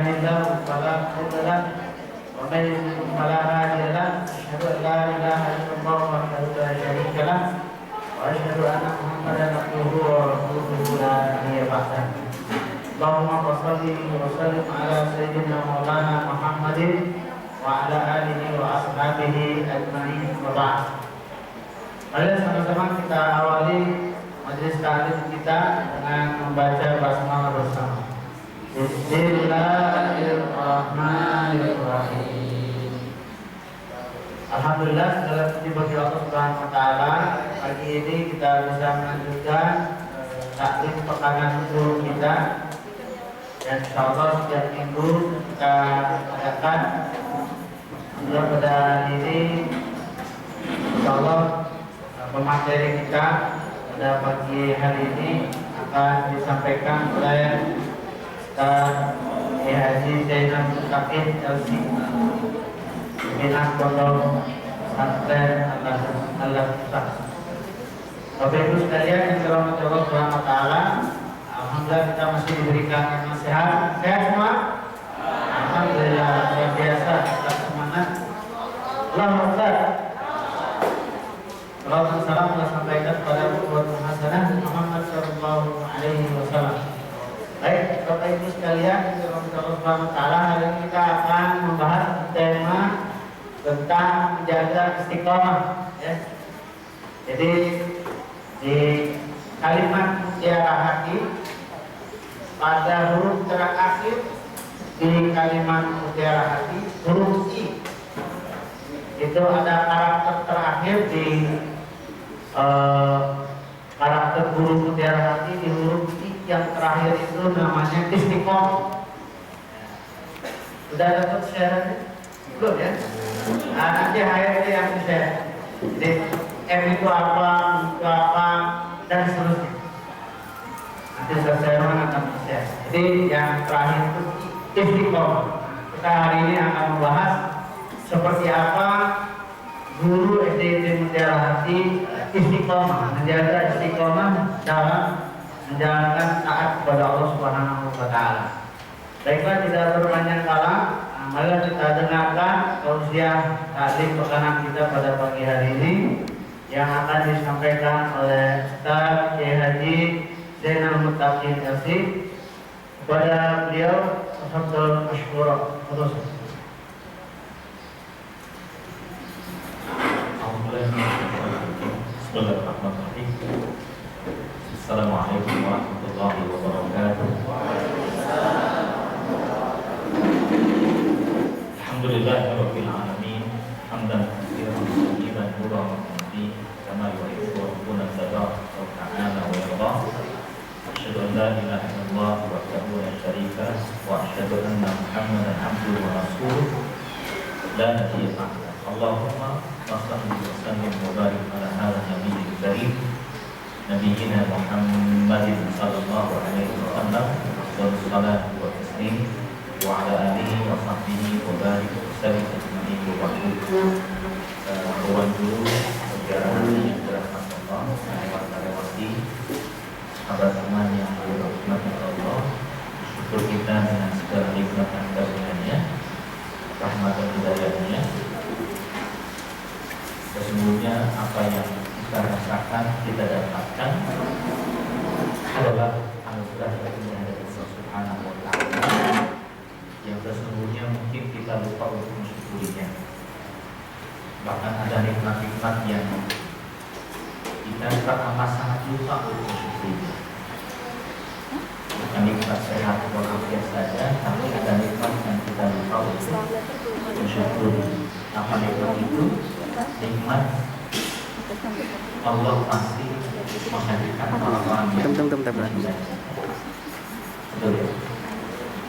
يهده فلا مضل له ومن يضلل فلا هادي له أشهد أن لا إله إلا الله وحده لا شريك له وأشهد أن محمدا عبده ورسوله لا نبي بعده اللهم صل وسلم على سيدنا مولانا محمد وعلى آله وأصحابه أجمعين وبعد. Mari sama-sama kita awali majelis taklim kita dengan membaca basmalah bersama. Bismillahirrahmanirrahim. Alhamdulillah, segala puji bagi Allah Subhanahu wa taala. Pagi ini kita bisa melanjutkan taklim pekanan guru kita. Dan insyaallah setiap minggu kita adakan. Pada ini insyaallah pemateri kita pada pagi hari ini akan disampaikan oleh Ustaz Haji Zainal Mustaqim LC Pimpinan Pondok Pesantren Al-Ustaz. Bapak Ibu sekalian yang dirahmati Allah Subhanahu wa taala, alhamdulillah kita masih diberikan nasihat. Sehat semua? Alhamdulillah, luar biasa, tetap semangat. Allahu Akbar. Salam salam telah sampaikan kepada Rasulullah Hasanah Muhammad sallallahu alaihi wasallam. Baik, Bapak Ibu sekalian, dirahmati Allah Subhanahu wa taala, hari ini kita akan membahas tema tentang menjaga istiqomah, ya. Jadi di kalimat mutiara hati pada huruf terakhir di kalimat mutiara hati huruf I itu ada karakter terakhir di karakter huruf mutiara hati di huruf I yang terakhir itu namanya istiqomah. Sudah dapat share belum ya? Nah, nanti HRD yang share. Jadi M itu apa, dan seterusnya. Nanti saya akan share. Jadi yang terakhir itu istiqomah. Kita hari ini akan membahas seperti apa guru SD Mutiara Hati istiqomah, menjaga istiqomah dalam menjalankan taat kepada Allah Subhanahu wa taala. Baiklah, tidak berpanjang kala, mari kita dengarkan tausiah taklim pekanan kita pada pagi hari ini yang akan disampaikan oleh Ustaz Haji Zainal Mustaqim LC. Kepada beliau tafadhol masykurah. Bismillahirrahmanirrahim. Assalamualaikum warahmatullahi wabarakatuh. Alhamdulillahirabbil alamin. Hamdan katsiran tayyiban mubarakan fihi kama yuhibbu rabbuna tabaraka wa ta'ala wa yarda. Asyhadu an la ilaha illallah wahdahu la syarika lahu wa asyhadu anna Muhammadan abduhu wa rasuluh la nabiyya ba'dahu. Allahumma salli wa sallim wa barik ala hadha nabiyil karim nabiyina Muhammadin sallallahu alaihi wasallam wa salatu wa taslim wa ala alihi wa sahbihi wa barik wa sallim ajma'in wa ba'du. Kawan guru sejarah yang dirahmati Allah, sahabat lewati sahabat teman yang dirahmati Allah, syukur kita dengan segala nikmat dan karunia-Nya, rahmat dan hidayah-Nya. Sesungguhnya apa yang kita rasakan, kita dapatkan adalah anugerah dari Allah Subhanahu wa taala yang sesungguhnya mungkin kita lupa untuk mensyukurinya. Bahkan ada nikmat-nikmat yang kita teramat sangat lupa untuk mensyukurinya. Bukan nikmat sehat walafiat saja, tapi ada nikmat yang kita lupa untuk mensyukuri. Apa nikmat itu? Nikmat Allah pasti menghadirkan orang-orang yang betul ya.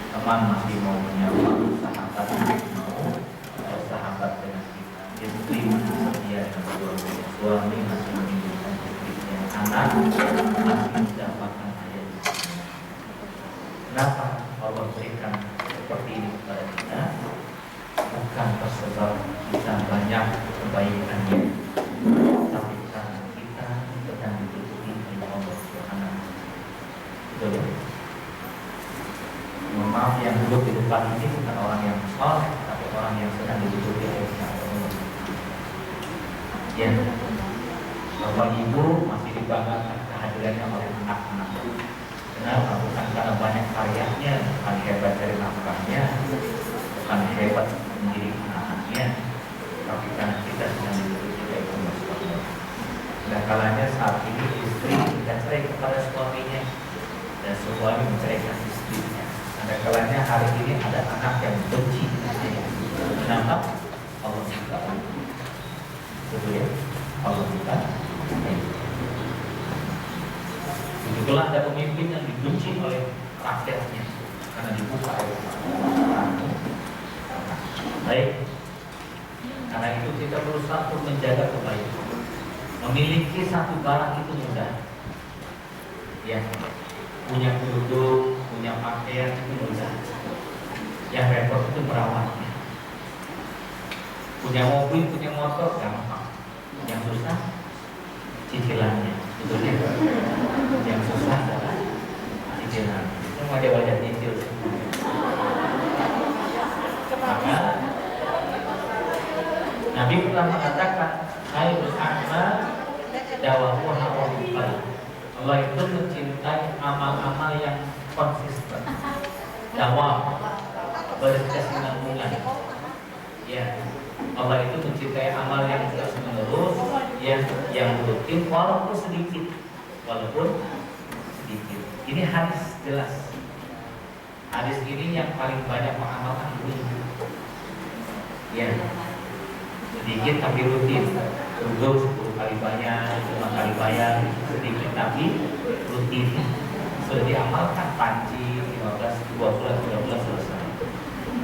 Teman masih mau menyapa, sahabat mau sahabat dengan kita, istri masih setia dengan suami masih menunjukkan istrinya, anak masih mendapatkan ayat. Kenapa Allah berikan seperti ini kepada kita? Bukan tersebab kita banyak kebaikannya, tapi karena kita sedang ditutupi oleh Allah Subhanahu wa taala. Mohon maaf yang duduk di depan ini bukan orang yang soleh, tapi orang yang sedang duduk di atas. Ya, Bapak Ibu masih dibanggakan kehadirannya oleh anak-anak. Kenapa? Bukan karena banyak karyanya, bukan hebat dari nafkahnya, bukan hebat mendidik anaknya, tapi karena kita sedang duduk di atas. Dan kalanya saat ini istri tidak cerai kepada suaminya dan suami menceraikan istrinya. Ada kalanya hari ini ada anak yang benci. Kenapa? Allah suka. Betul ya? Allah suka. Begitulah ada pemimpin yang dibenci oleh rakyatnya karena dibuka oleh baik. Karena itu kita berusaha untuk menjaga kebaikan. Memiliki satu barang itu mudah. Ya, punya duduk, punya pakaian itu mudah. Yang repot itu merawatnya. Punya mobil, punya motor gampang. Yang susah cicilannya. Betul ya? Yang susah adalah cicilan. Itu wajah-wajah cicil semua. Maka Nabi pernah mengatakan, khairul a'mal dawamuha wa muqal. Allah itu mencintai amal-amal yang konsisten, dawam, berkesinambungan. Ya, Allah itu mencintai amal yang terus menerus, yang rutin walaupun sedikit. Ini hadis jelas. Hadis ini yang paling banyak mengamalkan ibu. Ya, sedikit tapi rutin. Duduk 10 kali bayar, 5 kali bayar, sedikit tapi rutin. Sudah diamalkan panci 15, 2 bulan, 3 bulan selesai.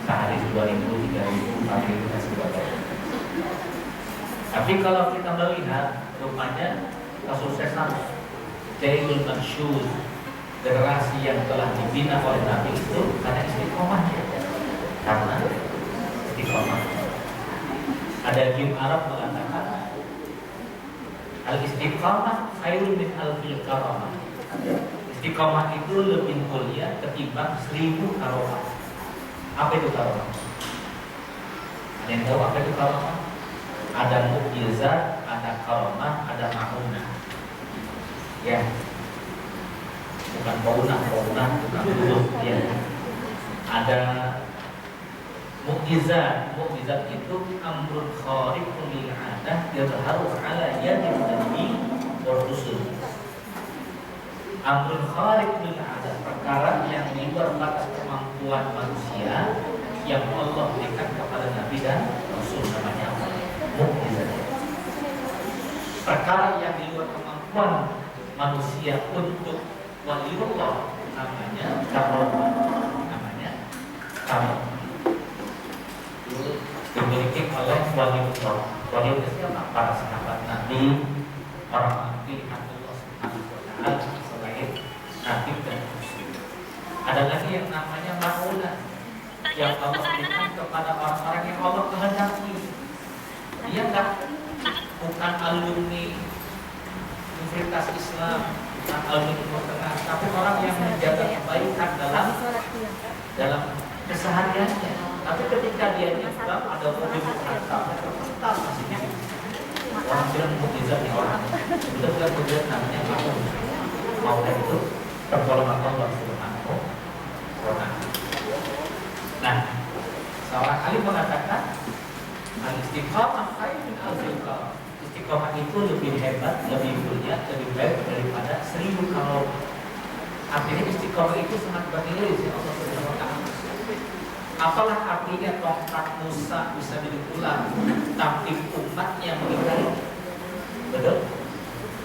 Sehari 2.000, 3.000, 4.000 dan sebagainya. Tapi kalau kita melihat rupanya kesuksesan Jailul Mansyur, generasi yang telah dibina oleh Nabi itu karena istiqomah. Karena istiqomah. Ada game Arab mengatakan al-istiqamah khairun min alfil karamah. Istiqamah itu lebih mulia ketimbang 1000 karamah. Apa itu karamah? Ada yang tahu apa itu karamah? Ada mukjizat, ada karamah, ada ma'unah. Ya, bukan paunah, bukan dulu. Ya, ada mukjizat itu amrun khariqun lil 'adah yadhharu 'ala yadin nabi wa rusul. Amrun khariqun lil 'adah, perkara yang di luar batas kemampuan manusia yang Allah berikan kepada nabi dan rasul, namanya apa? Mukjizat. Perkara yang di luar kemampuan manusia untuk waliullah namanya karamah. Dimiliki oleh waliullah. Waliullah siapa? Para sahabat Nabi, orang pilihan Allah Subhanahu wa Ta'ala selain Nabi dan Rasul. Ada lagi yang namanya ma'unah, yang Allah berikan kepada orang-orang yang Allah kehendaki. Dia bukan alumni Universitas Islam, bukan alumni Timur Tengah, tapi orang yang menjaga kebaikan dalam kesehariannya. Tapi ketika dia nyebrang ada mobil berhantam, terpental masih di situ. Orang bilang mukjizat ya orang. Betul-betul mukjizat namanya mau itu pertolongan Allah Subhanahu wa Ta'ala. Nah, seorang alim mengatakan al-istiqamah khairun min alfil karamah. Istiqamah itu lebih hebat, lebih mulia, lebih baik daripada 1000 karamah. Artinya istiqamah itu sangat bernilai di sisi Allah Subhanahu wa Ta'ala. Apalah artinya tongkat Musa bisa dipulang tapi umatnya mengingkari? Betul?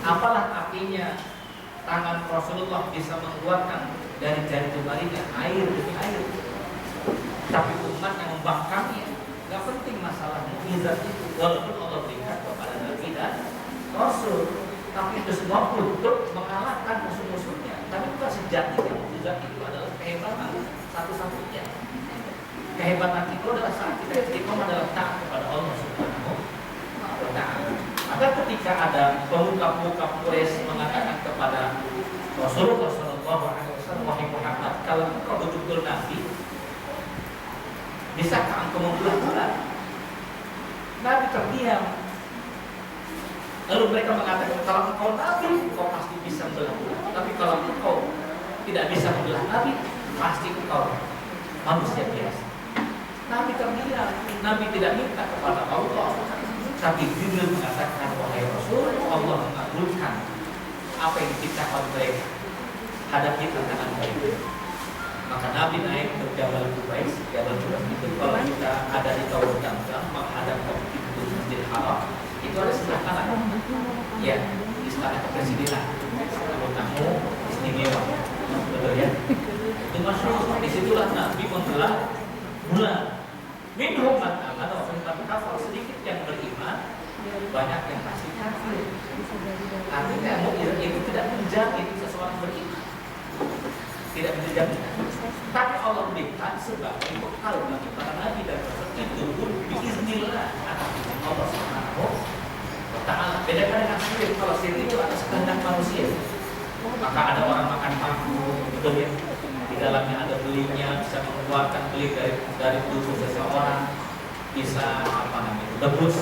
Apalah artinya tangan Rasulullah bisa mengeluarkan dari jari jemarinya air demi air, tapi umat yang membangkangnya? Gak penting masalah mukjizat itu, walaupun Allah berikan kepada Nabi dan Rasul, tapi itu semua untuk mengalahkan musuh-musuhnya. Tapi bukan sejatinya mukjizat itu adalah kehebatan satu-satunya. Kehebatan itu adalah saat kita istiqomah dalam taat kepada Allah Subhanahu wa Ta'ala. Maka ketika ada pemuka-pemuka Quraisy mengatakan kepada Rasulullah SAW, wahai Muhammad, kalau engkau betul-betul Nabi, Bisakah engkau membelah bulan? Nabi terdiam. Lalu mereka mengatakan, kalau engkau Nabi, engkau pasti bisa membelah bulan. Tapi kalau engkau tidak bisa membelah Nabi, pasti engkau manusia biasa. Nabi terdiam. Nabi tidak minta kepada Allah. Tapi Jibril mengatakan, wahai Rasul, Allah mengabulkan apa yang diciptakan mereka. Hadapi tantangan mereka. Maka Nabi naik ke Jabal Qubais. Jabal Qubais itu kalau kita ada di Tower Zamzam menghadap ke pintu Masjidil Haram, itu ada sebelah kanan. Ya, istana kepresidenan. Tamu istimewa. Betul ya? Itu Masya Allah. Disitulah Nabi membelah bulan. Minhum man amana wa minhum man kafar. Sedikit yang beriman, banyak yang pasti kafir. Artinya itu tidak menjamin seseorang beriman. Tidak menjamin. Tapi Allah berikan sebagai bekal bagi para nabi dan rasul itu pun biiznillah atas izin Allah Subhanahu wa taala. Beda dengan sihir. Kalau sihir itu atas kehendak manusia. Maka ada orang makan paku, betul ya? Di dalamnya ada belinya, bisa mengeluarkan beli dari tubuh seseorang, bisa apa namanya? Debus,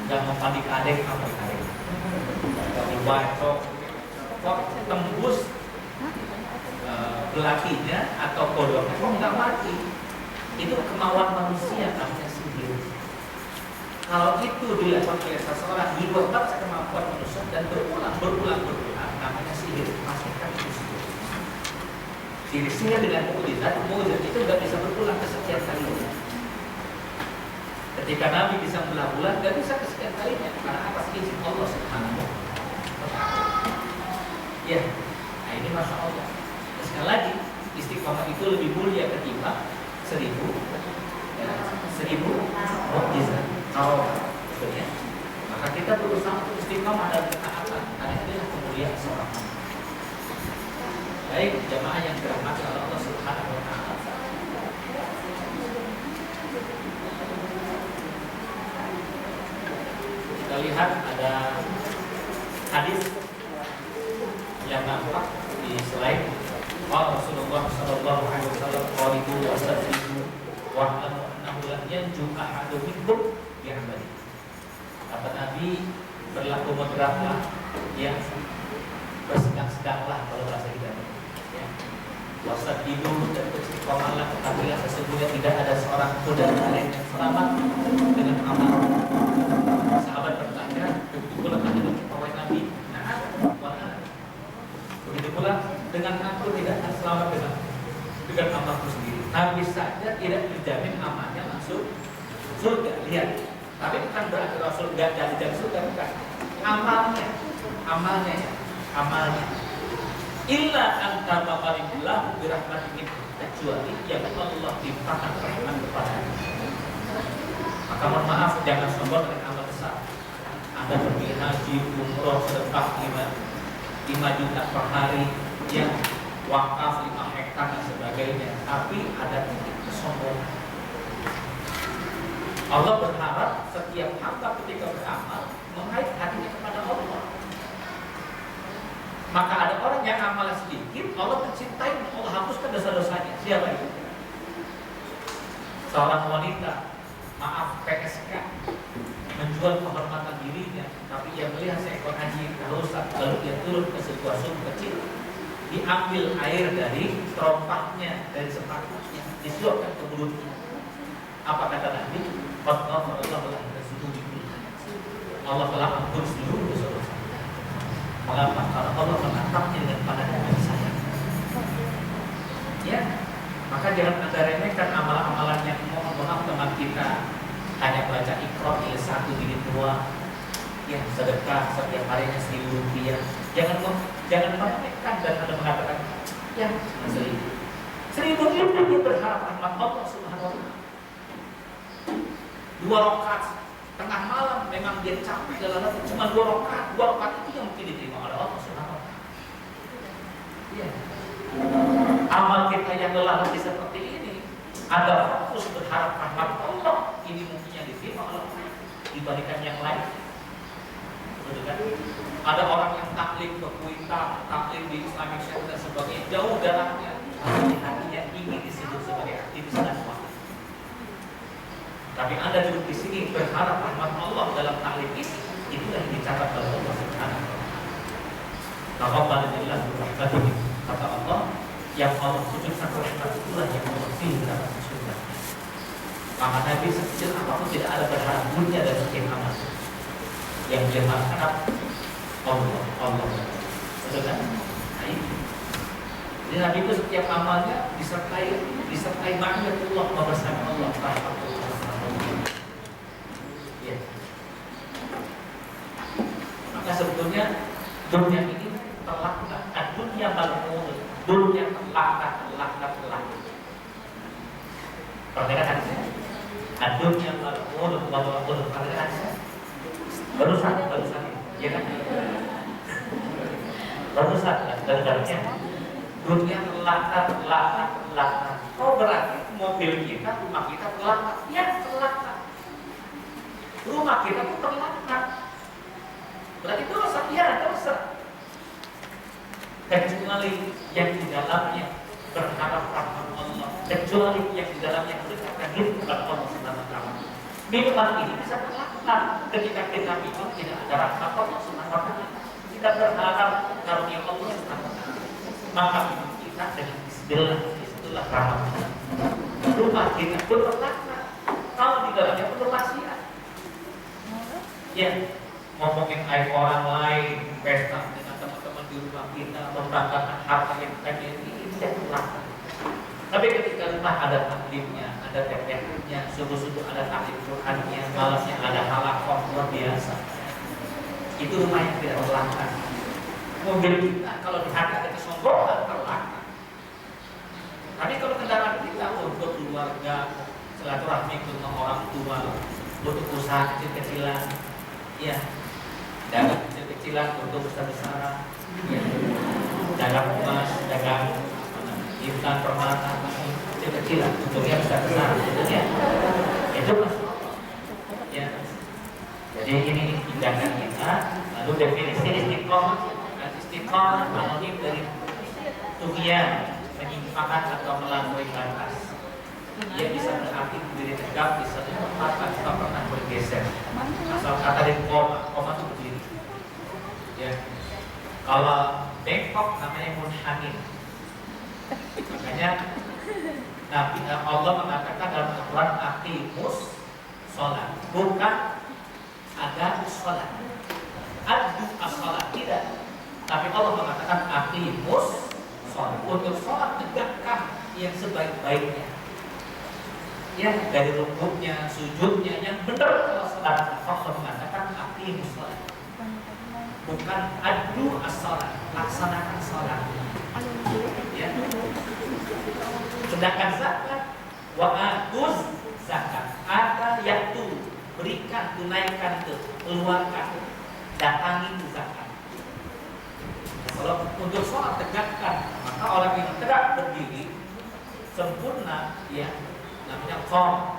nggak mempandik adek, apa adek? Nggak dibacok, kok tembus belakinya atau kodoknya, kok nggak mati? Itu kemauan manusia, namanya sihir. Kalau itu dilakukan oleh seseorang di luar batas kemampuan manusia dan berulang, namanya sihir. Pastikan itu sihir. Sihir dengan mukjizat itu nggak bisa berulang kesekian kalinya. Ketika Nabi bisa membelah bulan, nggak bisa kesekian kalinya karena atas izin Allah Subhanahu wa taala. Ya, nah ini Masya Allah. Sekali lagi, istiqomah itu lebih mulia ketimbang 1000 mukjizat. Kalau betul ya, maka kita berusaha untuk istiqomah dalam ketaatan karena inilah kemuliaan seorang hamba. Baik jamaah yang dirahmati oleh Allah Subhanahu wa taala. Kita lihat ada hadis yang nampak di slide. Rasulullah sallallahu alaihi wasallam qalibu wasaddiqu wa annahu la yanju ahadun minkum bi'amali. Kata Nabi, berlaku moderatlah, ya, bersedang-sedanglah kalau bahasa kita. Ya. Wasaddiqu dan beristiqomahlah, ketahuilah sesungguhnya tidak ada seorang pun dari kalian yang selamat dengan amal. Sahabat bertanya, begitu pula dengan pawai Nabi. Nah, begitu pula dengan aku tidak akan selamat dengan amalku sendiri. Nabi saja tidak dijamin amalnya masuk surga. Lihat, tapi bukan berarti Rasul tidak dijamin surga, bukan. Amalnya. Illa anta maqalillah birahmatin, kecuali yang Allah timpakan rahmat kepadanya. Maka mohon maaf, jangan sombong dengan amal besar. Anda pergi haji, umroh, sedekah 5 juta per hari, yang wakaf 5 hektar dan sebagainya, tapi ada titik kesombongan. Allah berharap setiap hamba ketika beramal mengait hatinya kepada Allah. Maka ada orang yang amalnya sedikit, Allah mencintai, Allah hapuskan dosa-dosanya. Siapa itu? Seorang wanita, maaf, PSK, menjual kehormatan dirinya, tapi ia melihat seekor anjing kehausan, lalu dia turun ke sebuah sumur kecil, diambil air dari terompahnya, dari sepatunya, disuapkan ke mulutnya. Apa kata Nabi? Allah telah ampun seluruh dosa-dosa. Mengapa? Karena Allah menatapnya dengan pandangan yang sayang. Ya, maka jangan Anda remehkan amalan-amalan yang mohon maaf teman kita hanya baca Iqra 1 jilid 2, ya, sedekah setiap harinya 1.000 rupiah. Jangan meremehkan dan Anda mengatakan, ya, 1.000 rupiah dia berharap rahmat Allah Subhanahu wa taala. 2 rakaat tengah malam memang dia capek dalam hati, cuma 2 rakaat itu yang mungkin diterima oleh Allah Subhanahu wa taala. Ya. Amal kita yang lelah hati seperti ini, ada fokus berharap rahmat Allah, ini mungkin yang diterima oleh Allah dibandingkan yang lain. Betul kan? Ada orang yang taklim ke Kuitang, taklim di Islamic Center dan sebagainya, jauh jaraknya, tapi hatinya ingin disebut sebagai aktivis dakwah. Tapi Anda duduk di sini berharap rahmat Allah dalam taklim ini, itulah yang dicatat oleh Allah Subhanahu wa taala. Alhamdulillah, kata Allah, yang Allah sujudkan rahmat itulah yang membersihkan dalam surga. Maka Nabi sekecil apapun tidak ada berharap dunia dan sekian amat. Yang dia harap Allah. Betul kan? Nah, ini. Jadi Nabi itu setiap amalnya disertai ma'rifat Allah, bersama Allah, rahmatullah. Ya. Maka sebetulnya dunia ini terlaknat, dunia mal'un, dunia terlaknat. Perhatikan hadisnya. Dunia mal'un, perhatikan hadisnya. Barusan, ya kan? Barusan dari dalamnya. Dunia terlaknat. Oh berarti mobil kita, rumah kita terlaknat. Ya terlaknat. Rumah kita pun terlaknat. Berarti dosa, ya dosa. Kecuali yang di dalamnya berharap rahmat Allah, kecuali yang di dalamnya berdekatan diri kepada Allah Subhanahu wa taala. Minuman ini bisa terlaknat ketika kita minum tidak ada rahmat Allah Subhanahu wa taala. Kita berharap karunia Allah Subhanahu wa taala. Maka minum kita dengan bismillah rahmatnya. Rumah kita pun terlaknat. Kalau di dalamnya penuh maksiat. Ya, ngomongin aib orang lain, pesta dengan teman-teman di rumah kita, membanggakan harta yang kita ini tidak terlaknat. Tapi ketika rumah ada taklimnya, ada TPK-nya, subuh-subuh ada taklim Qurannya, malamnya ada halakoh luar biasa. Itu rumah yang tidak terlaknat. Mobil kita kalau di hati ada kesombongan terlaknat. Tapi kalau kendaraan kita untuk keluarga, silaturahmi ke orang tua, untuk usaha kecil-kecilan, ya, dagang kecil-kecilan untuk besar-besaran, ya, dagang emas, dagang intan permata, kecil-kecilan untungnya besar-besaran, gitu ya. Itu masuk, ya. Jadi ini tindakan kita. Lalu definisi istiqomah. Istiqomah anonim dari tughyan, menyimpangkan atau melampaui batas. Dia bisa berarti berdiri tegak di satu tempat tanpa pernah bergeser. Asal kata dari koma itu berdiri. Ya. Kalau bengkok namanya munhamin. Makanya Nabi Allah mengatakan dalam Al-Quran aqimus sholat, bukan ada sholat. Adu as-sholat tidak. Tapi Allah mengatakan aqimus sholat. Untuk sholat tegakkan yang sebaik-baiknya. Ya, dari rukuknya, sujudnya yang benar. Kalau sholat Allah mengatakan aqimus sholat, bukan adu as-sholat, laksanakan sholat. Ya. Sedangkan zakat wa atuz zakat, ada yaitu berikan, tunaikan itu, keluarkan, datangi itu zakat. Kalau untuk sholat tegakkan, maka orang yang tegak berdiri sempurna, ya, namanya qom.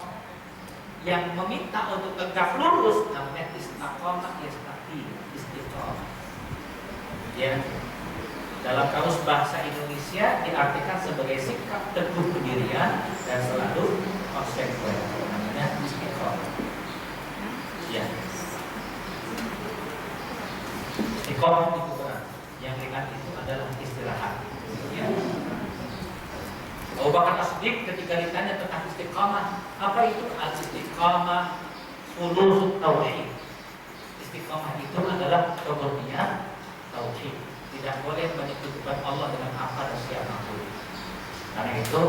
Yang meminta untuk tegak lurus namanya istiqomah, istiqomah. Ya. Dalam kamus bahasa Indonesia diartikan sebagai sikap teguh pendirian dan selalu konsekuen, namanya istiqomah. Ya. Istiqomah itu berat. Yang ringan itu adalah istirahat. Ya. Abu Bakar As-Siddiq ketika ditanya tentang istiqomah, apa itu al-istiqomah? Fulus tauhid. Istiqomah itu adalah rukuniat tauhid. Tidak boleh menyekutukan Allah dengan apa dan siapapun. Karena itu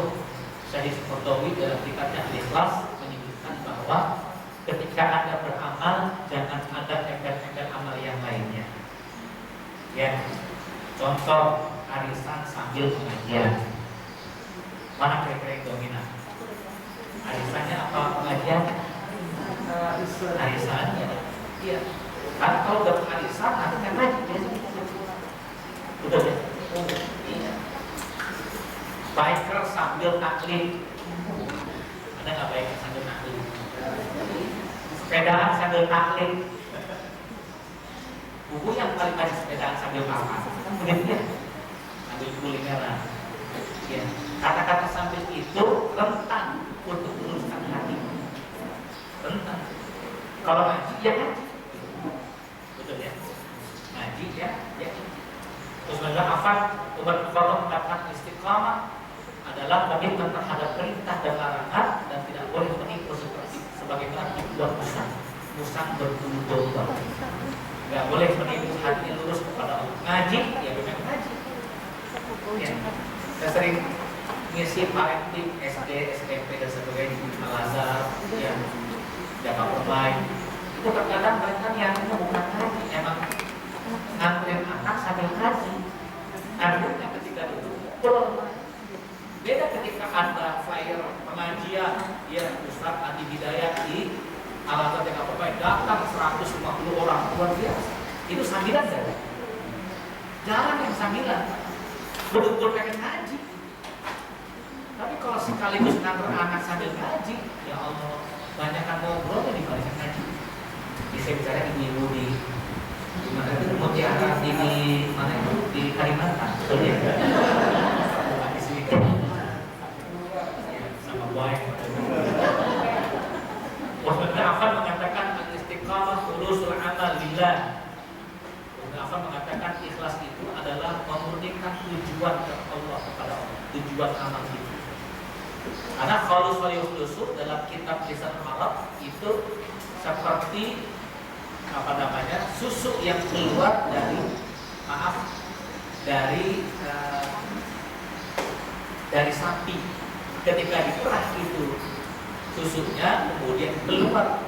Syekh Qurtubi dalam kitabnya Al-Ikhlas menyebutkan bahwa ketika Anda beramal jangan ada embel-embel amal yang lainnya. Ya, contoh arisan sambil pengajian. Mana kira-kira yang dominan? Arisannya apa pengajian? Arisannya. Iya. Karena kalau udah arisan nanti kan lagi. Udah ya? Iya. Biker sambil taklim. Ada nggak biker sambil taklim? Sepedaan sambil taklim. Buku yang paling banyak sepedaan sambil makan kan begitu ya? Sambil kulineran. Ya. Kata-kata sambil itu rentan untuk meluruskan hati. Kalau ngaji, ya ngaji. Betul ya? Ngaji ya, ya. Terus mereka hafal, Umar bin Khattab mengatakan istiqamah adalah komitmen terhadap perintah dan larangan dan tidak boleh menipu seperti sebagaimana dibuat musang berbulu domba. Nggak boleh menipu hatinya lurus kepada Allah. Ngaji, ya memang ngaji. Ya. Saya sering ngisi parenting SD, SMP dan sebagainya di Al-Azhar, ya, Jakarta Permai. Itu terkadang mereka niatnya bukan ngaji, emang nganterin anak sambil ngaji. Artinya ketika itu beda ketika ada flyer pengajian, ya Ustaz Adi Hidayat di Al-Azhar Jakarta Permai datang 150 orang, luar biasa. Itu sambilan kan? Jarang yang sambilan, betul-betul pengen ngaji. Tapi kalau sekaligus nganter anak sambil ngaji, ya Allah, banyak kan ngobrol di balik ngaji. Bisa bicara ibu di mana itu Mutiara di mana itu di Kalimantan, betul ya? Bukan di sini kan? Sama baik. Utsman bin Affan mengatakan al-istiqamah khulusul amal lillah. Utsman bin Affan mengatakan ikhlas itu adalah memurnikan tujuan kepada Allah, tujuan amal itu. Karena khalus wal yukhlusu dalam kitab lisan Arab itu seperti apa namanya, susu yang keluar dari sapi ketika diperah itu susunya kemudian keluar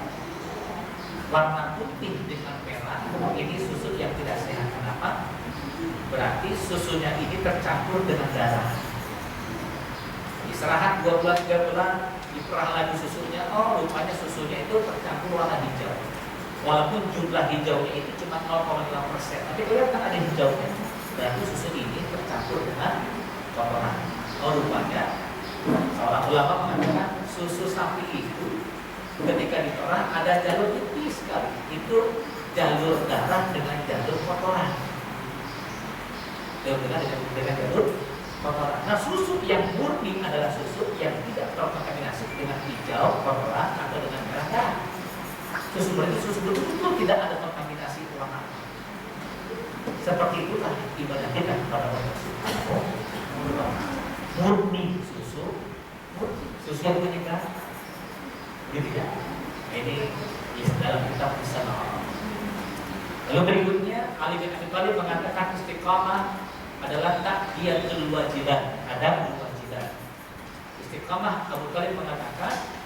warna putih dengan merah, ini susu yang tidak sehat. Kenapa? Berarti susunya ini tercampur dengan darah. Istirahat 2 bulan 3 bulan diperah lagi susunya, oh rupanya susunya itu tercampur warna hijau. Walaupun jumlah hijaunya itu cuma 0,5%, tapi kelihatan ada hijaunya. Berarti susu ini tercampur dengan kotoran. Oh rupanya seorang ulama mengatakan susu sapi itu ketika diperah ada jalur tipis sekali. Itu jalur darah dengan jalur kotoran. Dengan jalur kotoran. Nah susu yang murni adalah susu yang tidak terkontaminasi dengan hijau kotoran atau dengan merah darah. Susu berarti susu betul-betul tidak ada kontaminasi warna. Seperti itulah ibadah kita kepada Allah Subhanahu wa Ta'ala. Murni susu yang menyegah, gitu ya. Ini dalam kitab Lisan Arab. Lalu berikutnya Ali bin Abi Thalib mengatakan istiqamah adalah takdiyatul wajibat, ada kewajiban. Istiqamah Abu Thalib mengatakan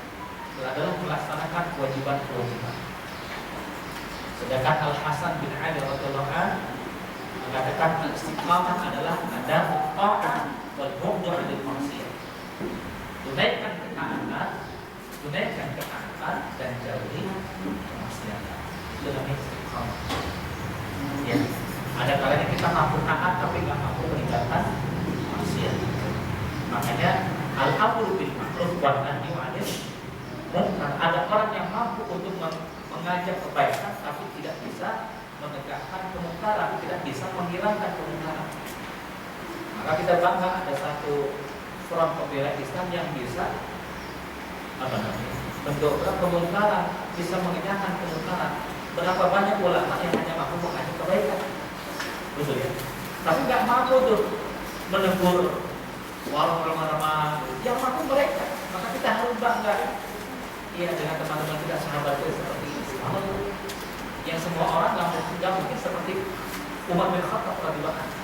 adalah melaksanakan kewajiban-kewajiban. Sedangkan Al Hasan bin Ali radhiyallahu anhu mengatakan istiqamah adalah ada ta'at wal bu'd 'anil maksiyah. Tunaikan ketaatan dan jauhi kemaksiatan. Itu namanya istiqamah. Ya. Ada kalanya kita mampu taat tapi nggak mampu meninggalkan maksiat. Makanya al-amru bil ma'ruf wan nahyi 'anil munkar. Ada orang yang mampu untuk mengajak kebaikan tapi tidak bisa menegakkan kemungkaran, tidak bisa menghilangkan kemungkaran. Maka kita bangga ada satu front pembela Islam yang bisa mendobrak kemungkaran, bisa menghilangkan kemungkaran. Berapa banyak ulama yang hanya mampu mengajak kebaikan, betul ya? Tapi nggak mampu tuh menegur warung remah-remah, yang mampu mereka. Maka kita harus bangga. Iya, dengan teman-teman kita sahabat itu seperti ini. Yang semua orang nggak mungkin seperti Umar bin Khattab radhiyallahu anhu.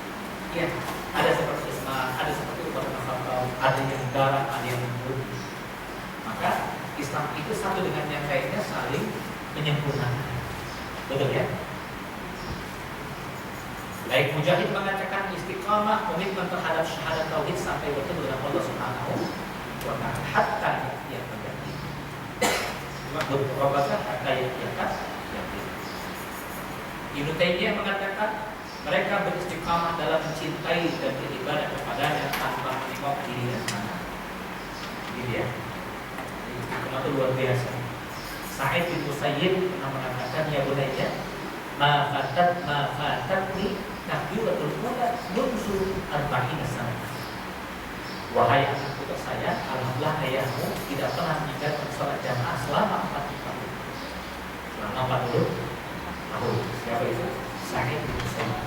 Iya, ada seperti Utsman, ada seperti Umar bin Khattab, ada yang garang, ada yang lembut. Maka Islam itu satu dengan yang lainnya saling menyempurnakan. Betul ya? Baik, Mujahid mengatakan istiqamah komitmen terhadap syahadat tauhid sampai bertemu dengan Allah Subhanahu wa Ta'ala hatta yang terjadi. Berobatlah hatta yang Ibnu Taimiyah mengatakan mereka beristiqamah dalam mencintai dan beribadah kepadanya tanpa menengok kiri dan kanan. Gitu ya. Istiqamah itu luar biasa. Sa'id bin Musayyib pernah mengatakan, ya bunayya, ma fatatni takbiratul ula munzu arba'ina sanah. Wahai anak putra saya, alhamdulillah ayahmu tidak pernah meninggalkan sholat jamaah selama 40 tahun. selama 40 tahun. Siapa itu? Sa'id bin Musayyib.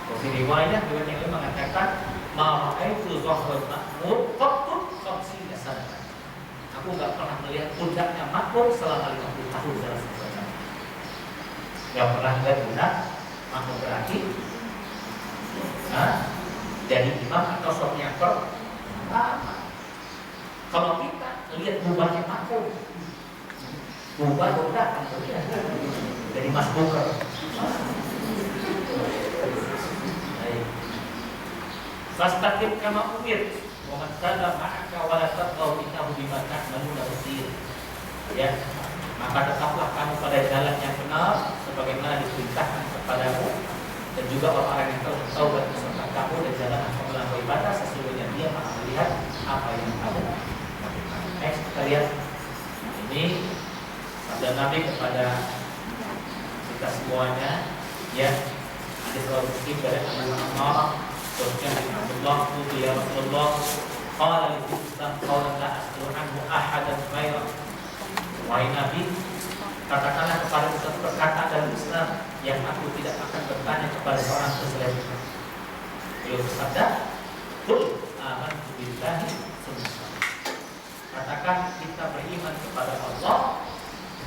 Di riwayat yang lain mengatakan ma'ra'aitu dhahrul Mahmud qattun 50 sanatan. Aku enggak pernah melihat pundaknya Mahmud selama 50 tahun dalam sejarah. Enggak pernah melihat pundak Mahmud berarti jadi imam atau sholat yang pertama. Kalau kita lihat bubarnya Mahmud, bubar udah kan jadi Mas Buker. Fastaqim kama umir wa man kana ma'aka wa la taqaw innahu bima ta'maluna basir. Ya, maka tetaplah kamu pada jalan yang benar sebagaimana diperintahkan kepadamu, dan juga orang-orang yang telah bertaubat beserta kamu dan jalan engkau melampaui batas, sesungguhnya dia maha melihat apa yang kamu lakukan. Next, kita lihat ini sabda Nabi kepada kita semuanya, ya. Hadis riwayat Muslim dari Abu Hurairah, Sufyan bin Abdullah, ya Rasulullah, qala li Islam qawlan la as'alu anhu ahadan ghaira. Wahai Nabi, katakanlah kepada satu perkataan dari Islam yang aku tidak akan bertanya kepada seorang selain Tuhan. Beliau bersabda, "Qul amantu billahi tsumma." Katakan kita beriman kepada Allah,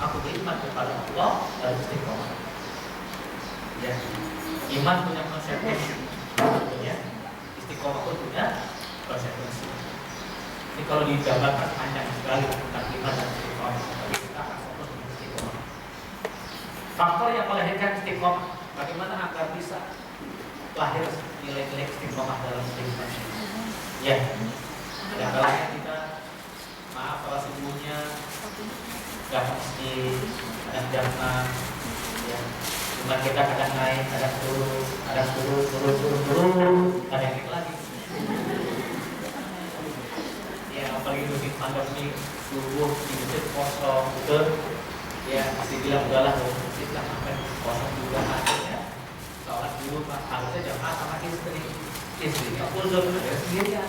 aku beriman kepada Allah dan istiqomah. Ya, iman punya konsekuensi, ya. Istiqomah pun punya konsekuensi. Ini kalau dijabarkan panjang sekali tentang iman dan istiqomah, tapi kita akan fokus dengan istiqomah. Faktor yang melahirkan istiqomah, bagaimana agar bisa lahir nilai-nilai istiqomah dalam kehidupan. Ya, ada kalanya kita maaf kalau sebelumnya nggak mesti kadang jamaah, ya. Cuma kita kadang naik, kadang turun, kadang naik lagi. Ya, apalagi musim pandemi, subuh di masjid kosong, betul. Ya, masih bilang udahlah, masjid lah sampai kosong juga akhirnya. Sholat dulu, harusnya jamaah sama istrinya uzur ya sendirian.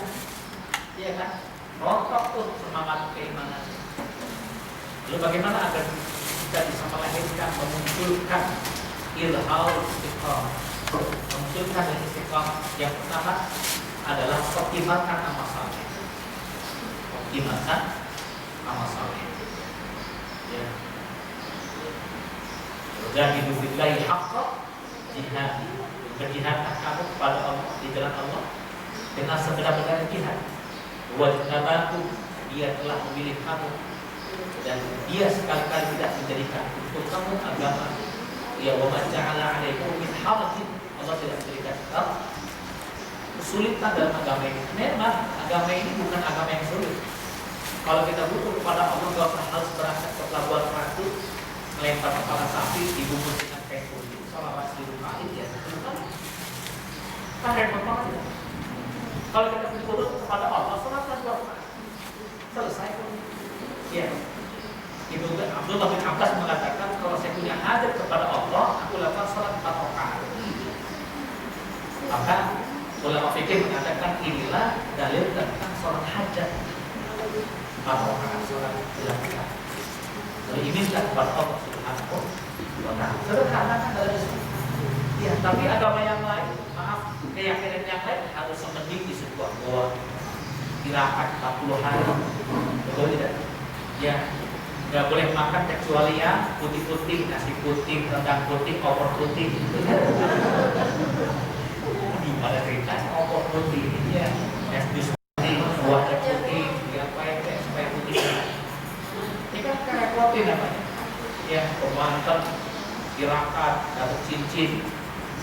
Iya kan? Rontok tuh semangat keimanan. Lalu bagaimana agar kita bisa melahirkan, memunculkan ilhal istiqomah, memunculkan istiqomah? Yang pertama adalah optimalkan amal saleh. Optimalkan amal saleh. Ya. Jahidu billahi haqqa jihadi. Berjihadlah kamu kepada Allah di jalan Allah dengan sebenar-benar jihad. Wajnabakum, dia telah memilih kamu dan dia sekali-kali tidak menjadikan untuk kamu agama. Ya, wa ma ja'ala 'alaikum min harajin. Allah tidak menjadikan kesulitan dalam agama ini. Memang agama ini bukan agama yang sulit. Kalau kita butuh kepada Allah, kita harus berangkat ke pelabuhan Ratu, melempar kepala sapi, dibungkus dengan kain putih, salawat 1000 kali, ya. Kan repot banget. Kalau kita berdoa kepada Allah, salatlah 2 rakaat. Selesai. Ya. Ibnu Abdullah bin Abbas mengatakan, kalau saya punya hajat kepada Allah, aku lakukan salat 4 rakaat. Maka ulama fikih mengatakan inilah dalil tentang salat hajat. 4 rakaat salat dilakukan. Lalu iminlah kepada Allah Subhanahu wa ta'ala. Sederhana kan dalam Islam. Ya, tapi agama yang lain, maaf, keyakinan yang lain harus semending di sebuah goa, tirakat 40 hari, betul tidak? Ya, nggak boleh makan kecuali yang putih-putih, nasi putih, rendang putih, opor putih. Gimana ceritanya opor putih ini ya? Es jus putih, buah putih, diapain deh supaya putih? Ini kan kerepotin namanya. Ya, pemantan, tirakat, dapat cincin.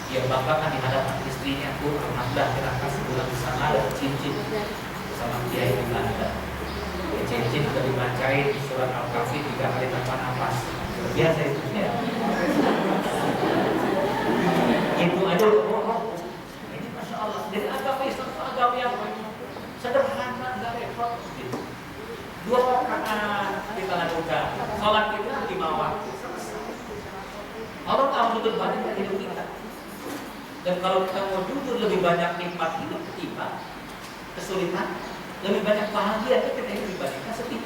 Dia banggakan di hadapan istrinya, Bu, alhamdulillah tirakat sebulan di sana ada cincin sama kiai di Belanda. Ya, cincin sudah dibacain surat Al-Kahfi 3 kali tanpa nafas. Biasa itu ya. Itu aja udah ini Masya Allah. Jadi agama Islam itu agama yang sederhana, nggak repot. 2 rakaat kita lakukan, sholat kita 5 waktu, selesai. Allah nggak menuntut banyak dari hidup kita. Dan kalau kita mau jujur, lebih banyak nikmat hidup ketimbang kesulitan, lebih banyak bahagia kita hidup dibandingkan sedih,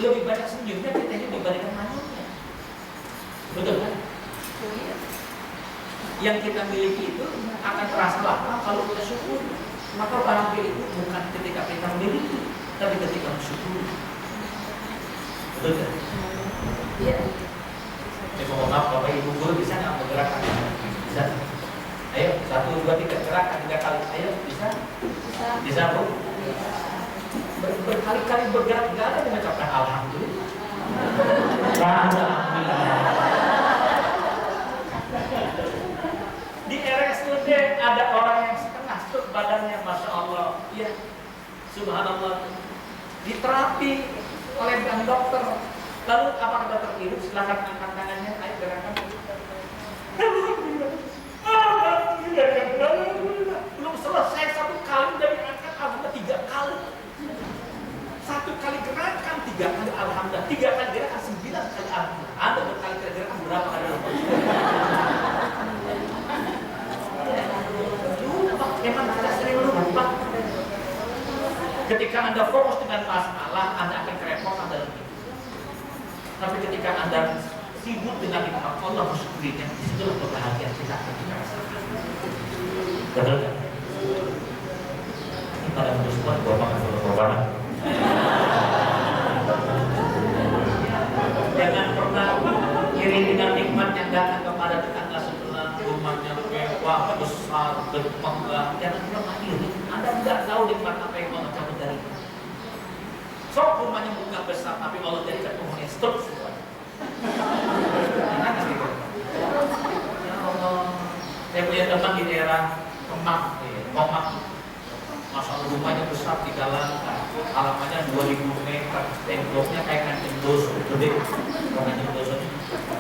lebih banyak senyumnya kita hidup dibandingkan malunya. Betul kan? Yang kita miliki itu akan terasa lama kalau kita syukur. Maka barang milik itu bukan ketika kita memiliki, tapi ketika bersyukur. Betul kan? Iya. Mohon maaf Bapak Ibu guru bisa nggak menggerakkan? Bisa. Ayo 1, 2, 3 gerakan 3 kali. Ayo bisa? Bisa Bu? Berkali-kali bergerak nggak ada yang mengucapkan alhamdulillah. Alhamdulillah. Di RSUD ada orang yang setengah stroke badannya, masya Allah. Iya, subhanallah. Diterapi oleh dokter. Lalu apa kata dokter itu? Silakan angkat tangannya, ayo gerakan. Belum selesai 1 kali dari angkat alhamdulillah 3 kali. 1 kali gerakan 3 kali alhamdulillah, 3 kali gerakan 9 kali alhamdulillah. Anda berkali gerakan berapa kali alhamdulillah? Lupa, emang kita sering lupa. Ketika Anda fokus dengan masalah, Anda akan kerepotan dalam hidup. Tapi ketika Anda sibuk dengan nikmat Allah bersyukurnya, disitulah kebahagiaan kita akan kita rasakan. Betul kan? Ini pada semua gua makan korban. Jangan pernah iri dengan nikmat yang datang kepada tetangga sebelah, rumahnya mewah, besar, bermegah. Jangan pernah iri. Anda tidak tahu nikmat apa yang Allah cabut dari kita. Sok rumahnya bukan besar, tapi Allah jadikan rumahnya stop semua. Ya Allah, saya punya teman di daerah Kemang, Masya Allah rumahnya besar 3 lantai, halamannya 2000 meter, temboknya kayak kancing dosa, gede. Kancing dosa ini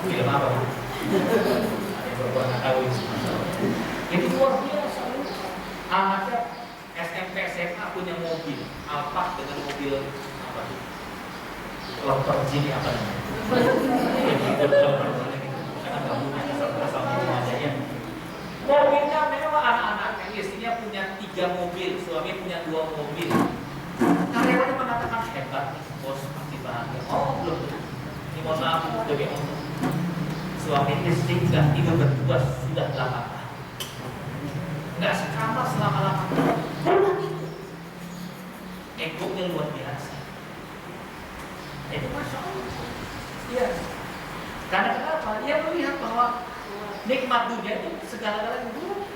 film apa? Ada yang berwarna tahu itu luar biasa. Anaknya SMP SMA punya mobil Alphard dengan mobil apa? Lamborghini apa namanya? Karena nggak punya asal-asal aja. Mobilnya mewah, anak-anaknya istrinya punya 3 mobil, suami punya 2 mobil. Karyawannya mengatakan hebat nih, bos pasti bahagia. Oh belum, ini mohon maaf demi Allah. Suami istri nggak tidur berdua sudah 8 tahun, nggak sekamar selama 8 tahun. Bukan itu, egonya luar biasa. Itu masya Allah. Iya. Karena kenapa? Dia melihat bahwa nikmat dunia itu segala-galanya buruk.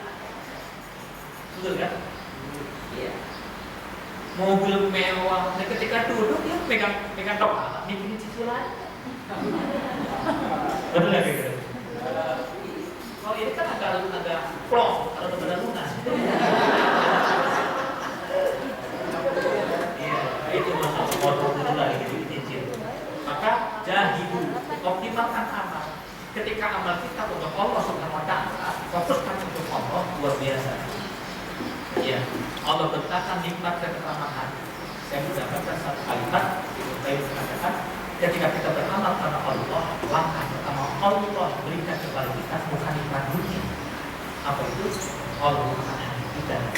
Betul kan? Iya. Mobil mewah, dan ketika duduk dia pegang kepala, bikin cicilan. Betul nggak gitu? Kalau ini kan agak plong, kalau benar lunas. Iya, itu masalah motor dulu lagi dicicil. Maka jahidu, optimalkan amal. Ketika amal kita untuk Allah Subhanahu wa Ta'ala, fokuskan untuk Allah, luar biasa. Ya, Allah bentangkan nikmat dan keramahan. Saya mendapatkan satu kalimat saya mengatakan, ketika kita beramal karena Allah, langkah pertama Allah berikan kepada kita bukan nikmat dunia. Apa itu? Allah bukan hati kita dan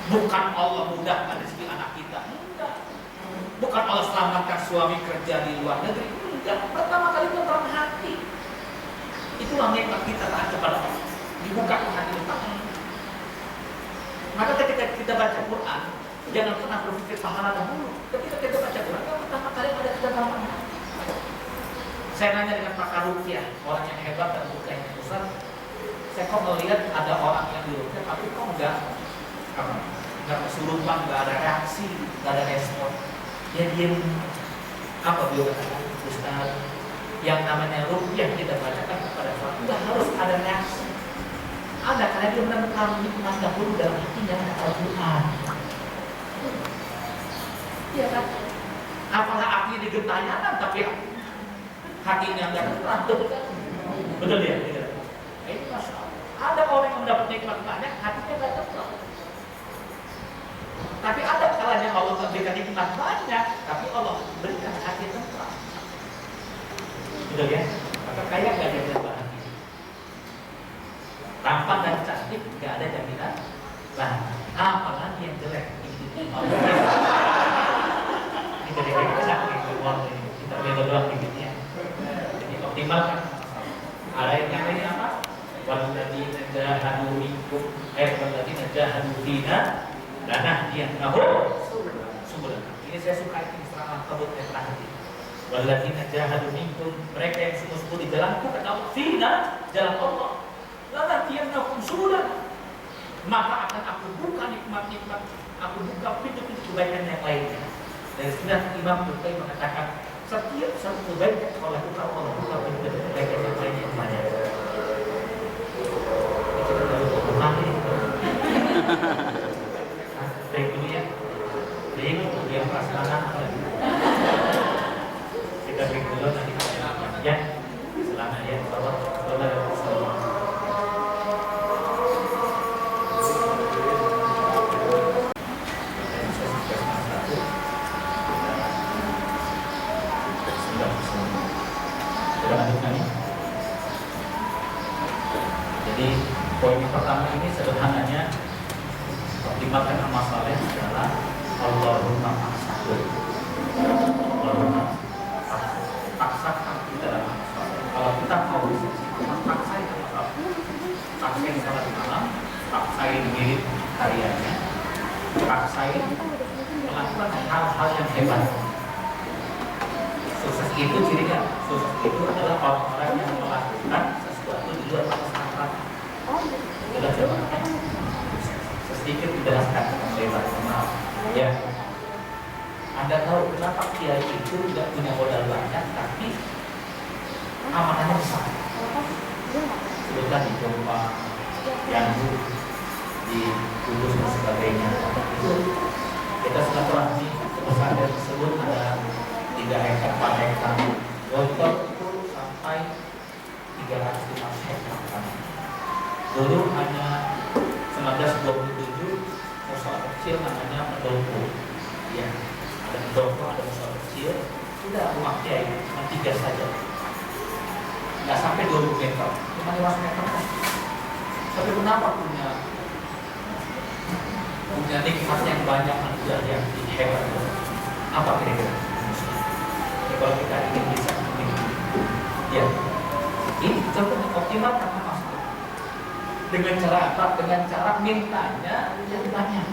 bukan Allah mudahkan rezeki anak kita. Enggak. Bukan Allah selamatkan suami kerja di luar negeri. Enggak. Pertama kali itu dalam hati. Itulah nikmat kita taat kepada Allah. Dibuka hati kita. Maka ketika kita baca Quran, jangan pernah berpikir pahala dahulu. Ketika kita baca Quran, yang pertama kali ada kedalaman hati. Saya nanya dengan pakar rukyah, orang yang hebat dan rukyah yang besar. Saya kok melihat ada orang yang di rukyah, tapi kok enggak kesurupan, enggak ada reaksi, enggak ada respon. Ya diam. Apa beliau katakan? Ustaz, yang namanya rukyah kita bacakan kepada suatu enggak harus ada reaksi. Ada karena dia menemukan nikmat dahulu dalam hatinya ada Al-Quran. Iya kan? Apalah api digentayangan tapi hatinya enggak tenang, betul kan? Betul ya? Ini Masya Allah. Ada orang yang mendapat nikmat banyak, hatinya enggak tenang. Tapi ada kalanya Allah memberikan nikmat banyak, tapi Allah berikan hati tenang. Betul ya? Maka kaya enggak ada bahagia. Tampan dan cantik tidak ada jaminan bahagia. Apalagi yang jelek. Kita lihat cantik, kita lihat optimalkan. Ada yang lainnya apa? Walladzina jahadu minkum walladzina jahadu fina lanahdiyannahum subulana. Ini saya suka ini serangan kabut yang terakhir. Walladzina jahadu minkum, mereka yang sungguh-sungguh di jalanku kata Allah, fina, jalan Allah, lanahdiyannahum subulana. Maka akan aku buka nikmat-nikmat, aku buka pintu-pintu kebaikan yang lainnya. Dan sudah Imam Bukhari mengatakan setiap satu kebaikan kalau lakukan Allah buka pintu kebaikan yang lainnya kepada. Kita baru Bukhari. Baik dulu ya. Jadi kemudian pelaksanaan kita break dulu nanti ya. Selamat ya. Salam. Jadi poin yang pertama ini sederhananya optimalkan amal saleh adalah Allahumma paksakan. Allahumma paksakan kita dalam amal saleh. Kalau kita mau paksain amal saleh, paksain salat malam, paksain mirip hariannya, paksain melakukan hal-hal yang hebat. Sukses itu cirinya, sukses itu adalah orang-orang yang melakukan sesuatu di luar batas akal. Sudah coba sedikit dijelaskan lebar, maaf. Ya, Anda tahu kenapa kiai itu tidak punya modal banyak, tapi amanahnya besar. Sebutkan di Jombang, Jambi, di Kudus dan sebagainya. Itu kita silaturahmi pesantren tersebut ada 3 hektar, 4 hektar, Gontor itu sampai 350 hektar. Dulu hanya 1927 musola kecil namanya Pendopo. Ya, ada Pendopo, ada musola kecil. Sudah rumah kiai cuma 3 saja. Nggak sampai 20 meter, cuma 5 meter kan. Tapi kenapa punya nikmat yang banyak anugerah yang hebat? Apa kira-kira? Ya, kalau kita ingin bisa ya, ini coba optimalkan amal saleh. Dengan cara apa? Dengan cara mintanya yang banyak.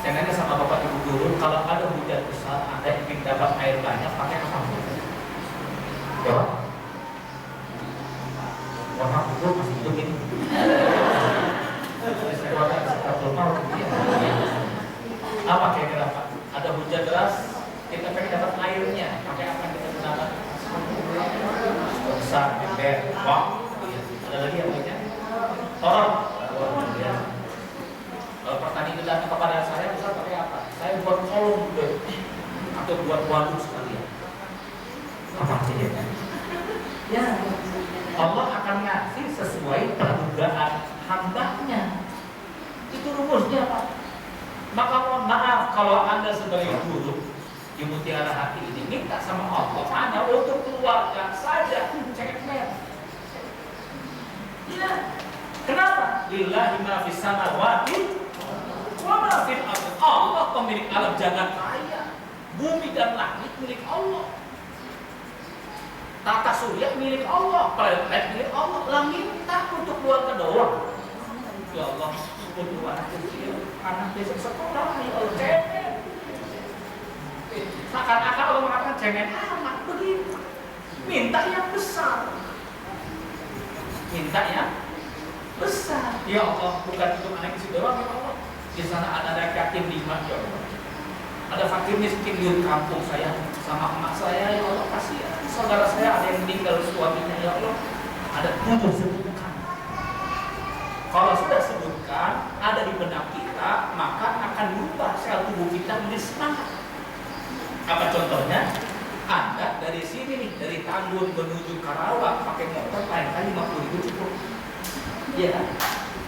Saya nanya sama bapak ibu guru, kalau ada hujan besar, Anda ingin dapat air banyak, pakai apa? Jawab. Bapak ibu masih hidup ini. Apa kira-kira Pak? Ada hujan deras, kita pengen dapat airnya, pakai apa kita gunakan? Besar, ember, bak. Ada lagi yang lainnya? Torong. Kalau petani itu datang kepada saya, bisa pakai apa? Saya buat kolom atau buat waduk sekalian. Apa artinya? Ya, Allah akan ngasih sesuai perdugaan hambanya. Itu rumusnya Pak. Maka mohon maaf kalau Anda sebagai guru di Mutiara Hati ini minta sama Allah hanya untuk keluarga saja, cekmen. Ya, kenapa? Lillahi ma fis samawati wa ma fil ardi. Allah pemilik alam jagat raya. Bumi dan langit milik Allah. Tata surya milik Allah, planet milik Allah. Langit tak untuk keluarga doang. Ya Allah, untuk anak kecil, anak besok sekolah, ya Allah, cengeng. Seakan-akan Allah mengatakan cengeng anak begitu. Minta yang besar. Minta yang besar. Ya Allah, bukan untuk anak kecil doang, ya Allah. Di sana ada yatim 5, ya Allah. Ada fakir miskin di kampung saya sama emak saya, ya Allah, kasihan. Saudara saya ada yang meninggal suaminya, ya Allah. Ada 7 sebutkan. Kalau sudah sebutkan, ada di benak kita, maka akan berubah sel tubuh kita menjadi semangat. Apa contohnya? Anda dari sini nih, dari Tambun menuju Karawang pakai motor paling kali 50.000 cukup. Ya.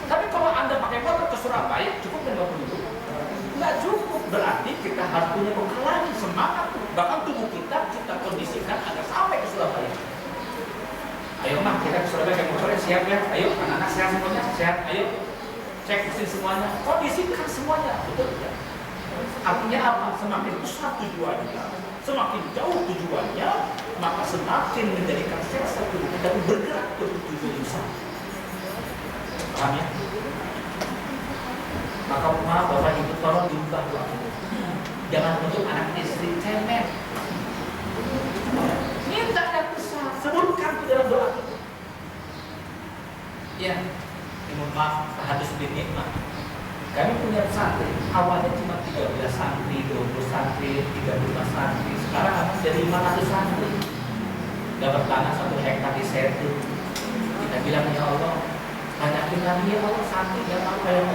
Tapi kalau Anda pakai motor ke Surabaya cukup 50.000? Nggak cukup. Berarti kita harus punya bekal lagi, semangat. Bahkan tubuh kita kondisikan agar sampai ke Surabaya. Ayo mah kita ke Surabaya pakai motornya, siap ya. Ayo anak-anak sehat semuanya, sehat. Ayo cek mesin semuanya, kondisikan semuanya, betul ya. Artinya apa? Semakin besar tujuannya, Semakin jauh tujuannya, maka semakin menjadikan satu kita bergerak ke tujuan besar. Paham ya? Maka maaf Bapak Ibu tolong diubah doa. Jangan untuk anak istri cemen. Minta yang besar, sebutkan di dalam doa itu. Ya, mohon maaf, hadis bin nikmat. Kami punya santri, awalnya cuma 13 santri, 20 santri, 35 santri. Sekarang akan jadi 500 santri. Dapat tanah 1 hektar di Setu. Kita bilang, ya Allah, banyakin lagi ya Allah santri, ya apa yang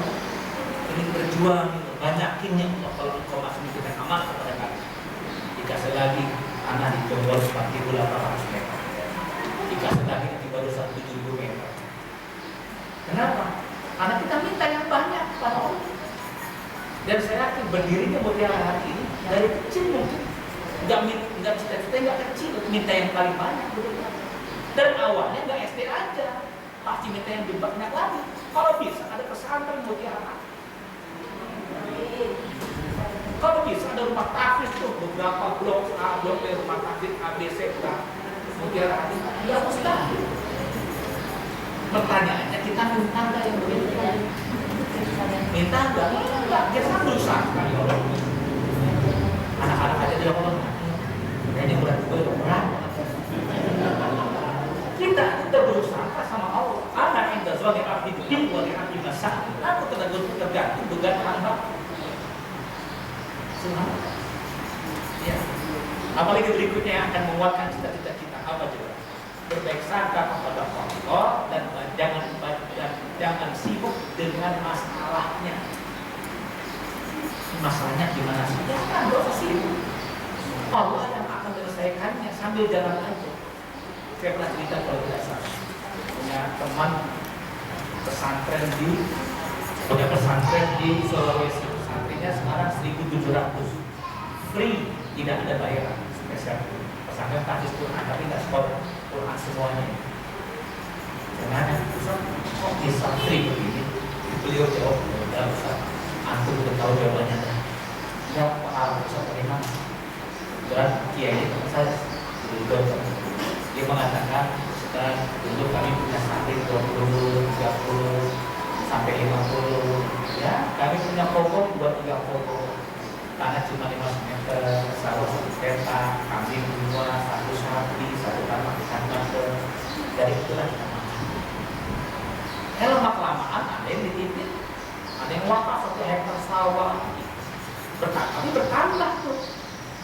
ini berjuang, banyakin ya Allah kalau engkau masih memberikan amanah kepada kami. Dikasih lagi tanah di Jonggol 4.800 meter. Dikasih lagi nanti baru 1.000 meter. Kenapa? Karena kita minta yang banyak pada Allah. Dan saya yakin berdirinya Mutiara hari ini dari kecil mungkin nggak cita-cita nggak kecil, minta yang paling banyak betul. Dan awalnya nggak SD aja, pasti minta yang banyak lagi. Kalau bisa ada pesantren Mutiara. Kalau bisa ada rumah tahfiz tuh beberapa blok A, blok B, rumah tahfiz ABC, Mutiara hari ini. Ya mustahil. Pertanyaannya kita minta nggak yang begitu? Minta nggak? Enggak. Kita kan berusaha sekali Allah. Anak-anak aja tidak mau mati. Kayaknya berat. Kita berusaha sama Allah. Anak yang terzolim arti tim wali arti masak. Aku tergantung dengan hamba. Semua. Ya. Apalagi berikutnya yang akan menguatkan cita-cita kita apa juga? Berbaik sangka kepada Allah dan jangan sibuk dengan masalahnya. Masalahnya gimana sih? Ya kan, gak usah sibuk. Allah yang akan menyelesaikannya sambil jalan aja. Saya pernah cerita kalau tidak salah, punya teman punya pesantren di Sulawesi. Pesantrennya sekarang 1.700, free, tidak ada bayaran spesial. Pesantren tahfiz Quran tapi nggak sekolah Quran semuanya. Gimana? Kok bisa free begini? Beliau jawab, udah Ustaz, antum udah tahu jawabannya. Ya Pak Ustaz bagaimana? Dan kiai teman saya dia mengatakan sekarang dulu kami punya santri 20, 30 sampai 50. Ya, kami punya pokok 2-3 pokok. Tanah cuma 5 meter, sawah 1 petak, kambing 2, 1 sapi, 1 tanah ikan bakar. Dari itulah kita makan. Lama-kelamaan ada yang dititip, ada yang wakaf 1 hektar sawah. Bertambah tuh,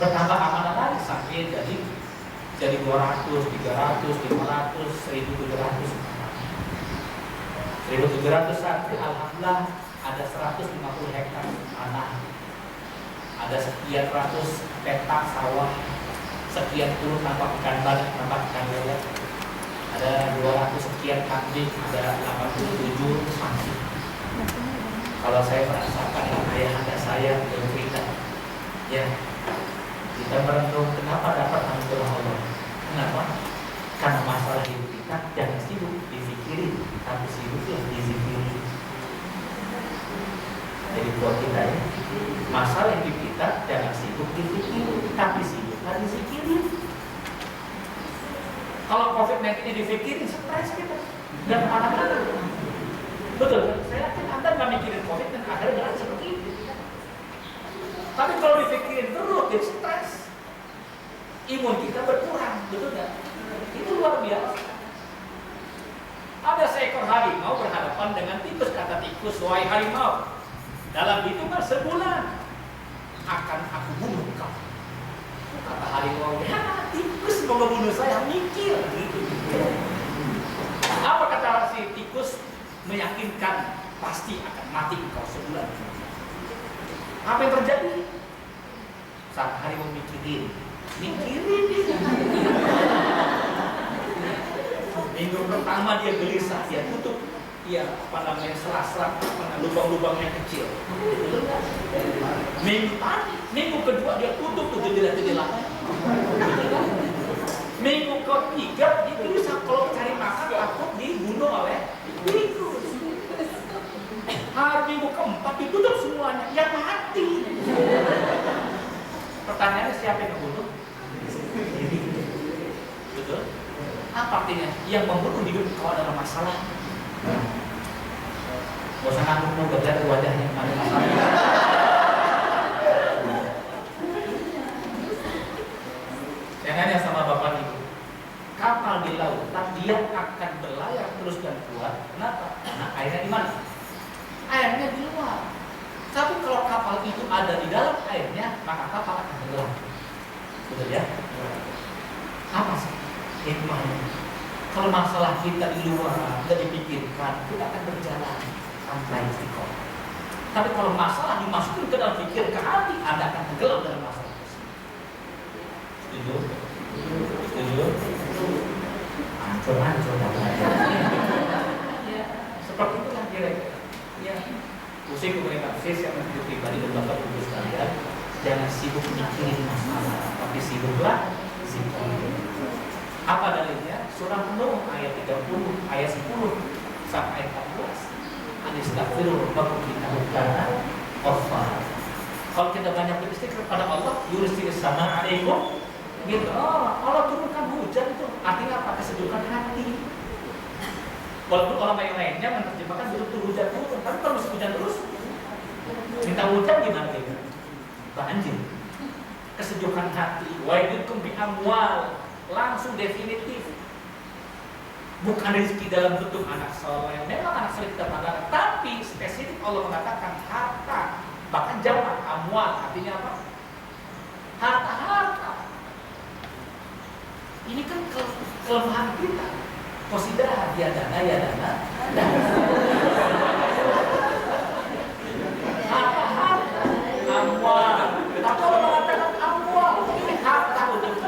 bertambah amanah lagi sampai jadi 200, 300, 500, 1.700. 1.700 santri, alhamdulillah ada 150 hektar tanah. Ada sekian ratus petak sawah, sekian puluh tampak ikan banyak, tampak ikan lele, ada 200 sekian kambing, ada 87 sapi. Kalau saya merasakan ayah saya bercerita, ya kita merenung kenapa dapat anugerah Allah. Kenapa? Karena masalah hidup kita jangan sibuk dipikirin, tapi sibuklah dizikiri. Jadi buat kita ya, masalah hidup kita jangan sibuk dipikirin, tapi sibuklah dizikirin. Kalau COVID-19 ini dipikirin, stres kita. Dan anak-anak, betul. Saya yakin Anda nggak mikirin COVID dan akhirnya nggak seperti itu. Tapi kalau dipikirin terus, jadi stres. Imun kita berkurang, betul nggak? Itu luar biasa. Ada seekor harimau berhadapan dengan tikus. Kata tikus, wahai harimau, dalam hitungan sebulan akan aku bunuh kau. Kata harimau, ya tikus mau membunuh saya, mikir gitu. Apa kata si tikus? Meyakinkan pasti akan mati kau sebulan. Apa yang terjadi? Saat harimau mikirin. Minggu pertama dia gelisah, dia tutup, serat-serat, lubang-lubangnya kecil. Minggu kedua dia tutup tuh jendela-jendela. Minggu ketiga dia gelisah, kalau cari makan takut dibunuh oleh tikus. Hari minggu keempat ditutup semuanya, ya mati. Pertanyaannya siapa yang membunuh? Betul? Apa artinya? Yang membunuh hidup kau adalah masalah. Gak usah ngaku gak lihat wajahnya ada masalah. Saya nanya sama bapak ibu, kapal di lautan dia akan berlayar terus dan kuat. Kenapa? Karena airnya di mana? Airnya di luar. Tapi kalau kapal itu ada di dalam airnya, maka kapal akan tenggelam. Betul ya? Apa sih hikmahnya? Kalau masalah kita di luar tidak dipikirkan, kita akan berjalan sampai istiqomah. Tapi kalau masalah dimasukin ke dalam pikir, ke hati, Anda akan tenggelam dalam masalah tersebut. Setuju? Setuju? Hancur-hancur ya, seperti itulah kira-kira. Ya, pusing kemudian tafsir yang menjadi pribadi dan bapak ibu sekalian, jangan sibuk mikirin masalah, tapi sibuklah zikir. Apa dalilnya? Surah Nuh ayat 30, ayat 10 sampai ayat 14. Anistaghfiru rabbakum innahu kana ghaffara. Kalau kita banyak beristighfar kepada Allah, yursilis sama alaikum. Gitu. Oh, Allah turunkan hujan itu artinya apa? Kesejukan hati. Walaupun ulama yang lainnya menerjemahkan betul hujan turun, tapi kalau musim hujan terus, minta hujan gimana gitu? Banjir. Kesejukan hati. Wa yudkum bi amwal. Langsung definitif. Bukan rezeki dalam bentuk anak soleh. Memang anak soleh kita pandang, tapi spesifik Allah mengatakan harta, bahkan jamak amwal, artinya apa? Harta. Ini kan kelemahan kita. Posidah ya dana. Harta, amwal. Tapi Allah mengatakan amwal, ini harta untuk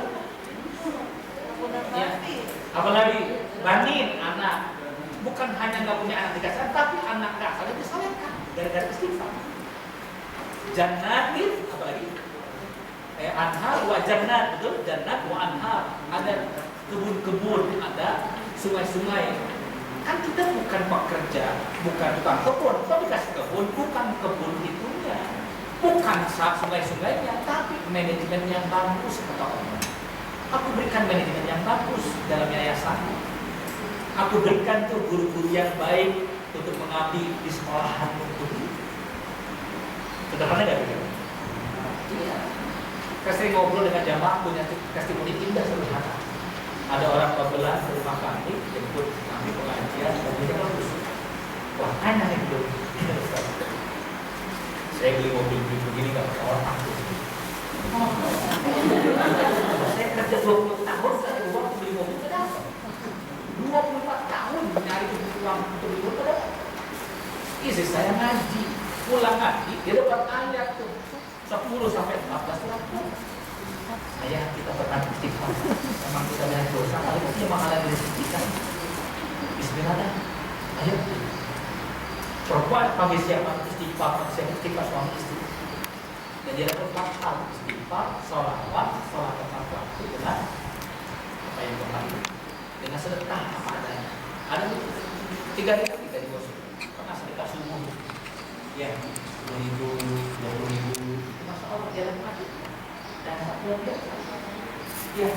ya. Apalagi banin anak, bukan hanya nggak punya anak dikasih, tapi anak nggak salah disalahkan gara-gara istighfar. Jannatin, apalagi anhar wa jannat, betul? Jannat wa anhar, ada kebun-kebun, ada sungai-sungai. Kan kita bukan pekerja, bukan tukang kebun, kalau dikasih kebun, bukan kebun itunya, bukan sungai-sungainya, tapi manajemen yang bagus kata Allah. Aku berikan manajemen yang bagus dalam yayasan. Aku berikan tuh guru-guru yang baik untuk mengabdi di sekolahan untuk kedepannya gak begitu? Iya. Kasih ngobrol dengan jamaah punya testimoni indah sederhana. Ada orang babelan ke rumah kami jemput kami pengajian dan dia bagus. Wah enak itu. Saya beli mobil begini gak orang aku. Saya kerja 20 tahun, saya uang beli mobil ke dapat 24 tahun nyari uang untuk beli mobil ke dapat. Istri saya ngaji, pulang ngaji, dia dapat ayat tuh 10 sampai 14 surat. Saya kita bertanya istighfar, memang kita banyak dosa, tapi punya makanan dari kita. Bismillah dah, ayo. Perempuan pagi siapa istighfar suami istri. Dan dia dapat 4 hal istighfar, sholawat tepat waktu dengan apa yang berlaku, dengan sedekah apa adanya. Ada 3 bos. Pernah sedekah subuh, ya 10.000, 20.000, masa Allah dia lakukan dan satu biasa. Ya,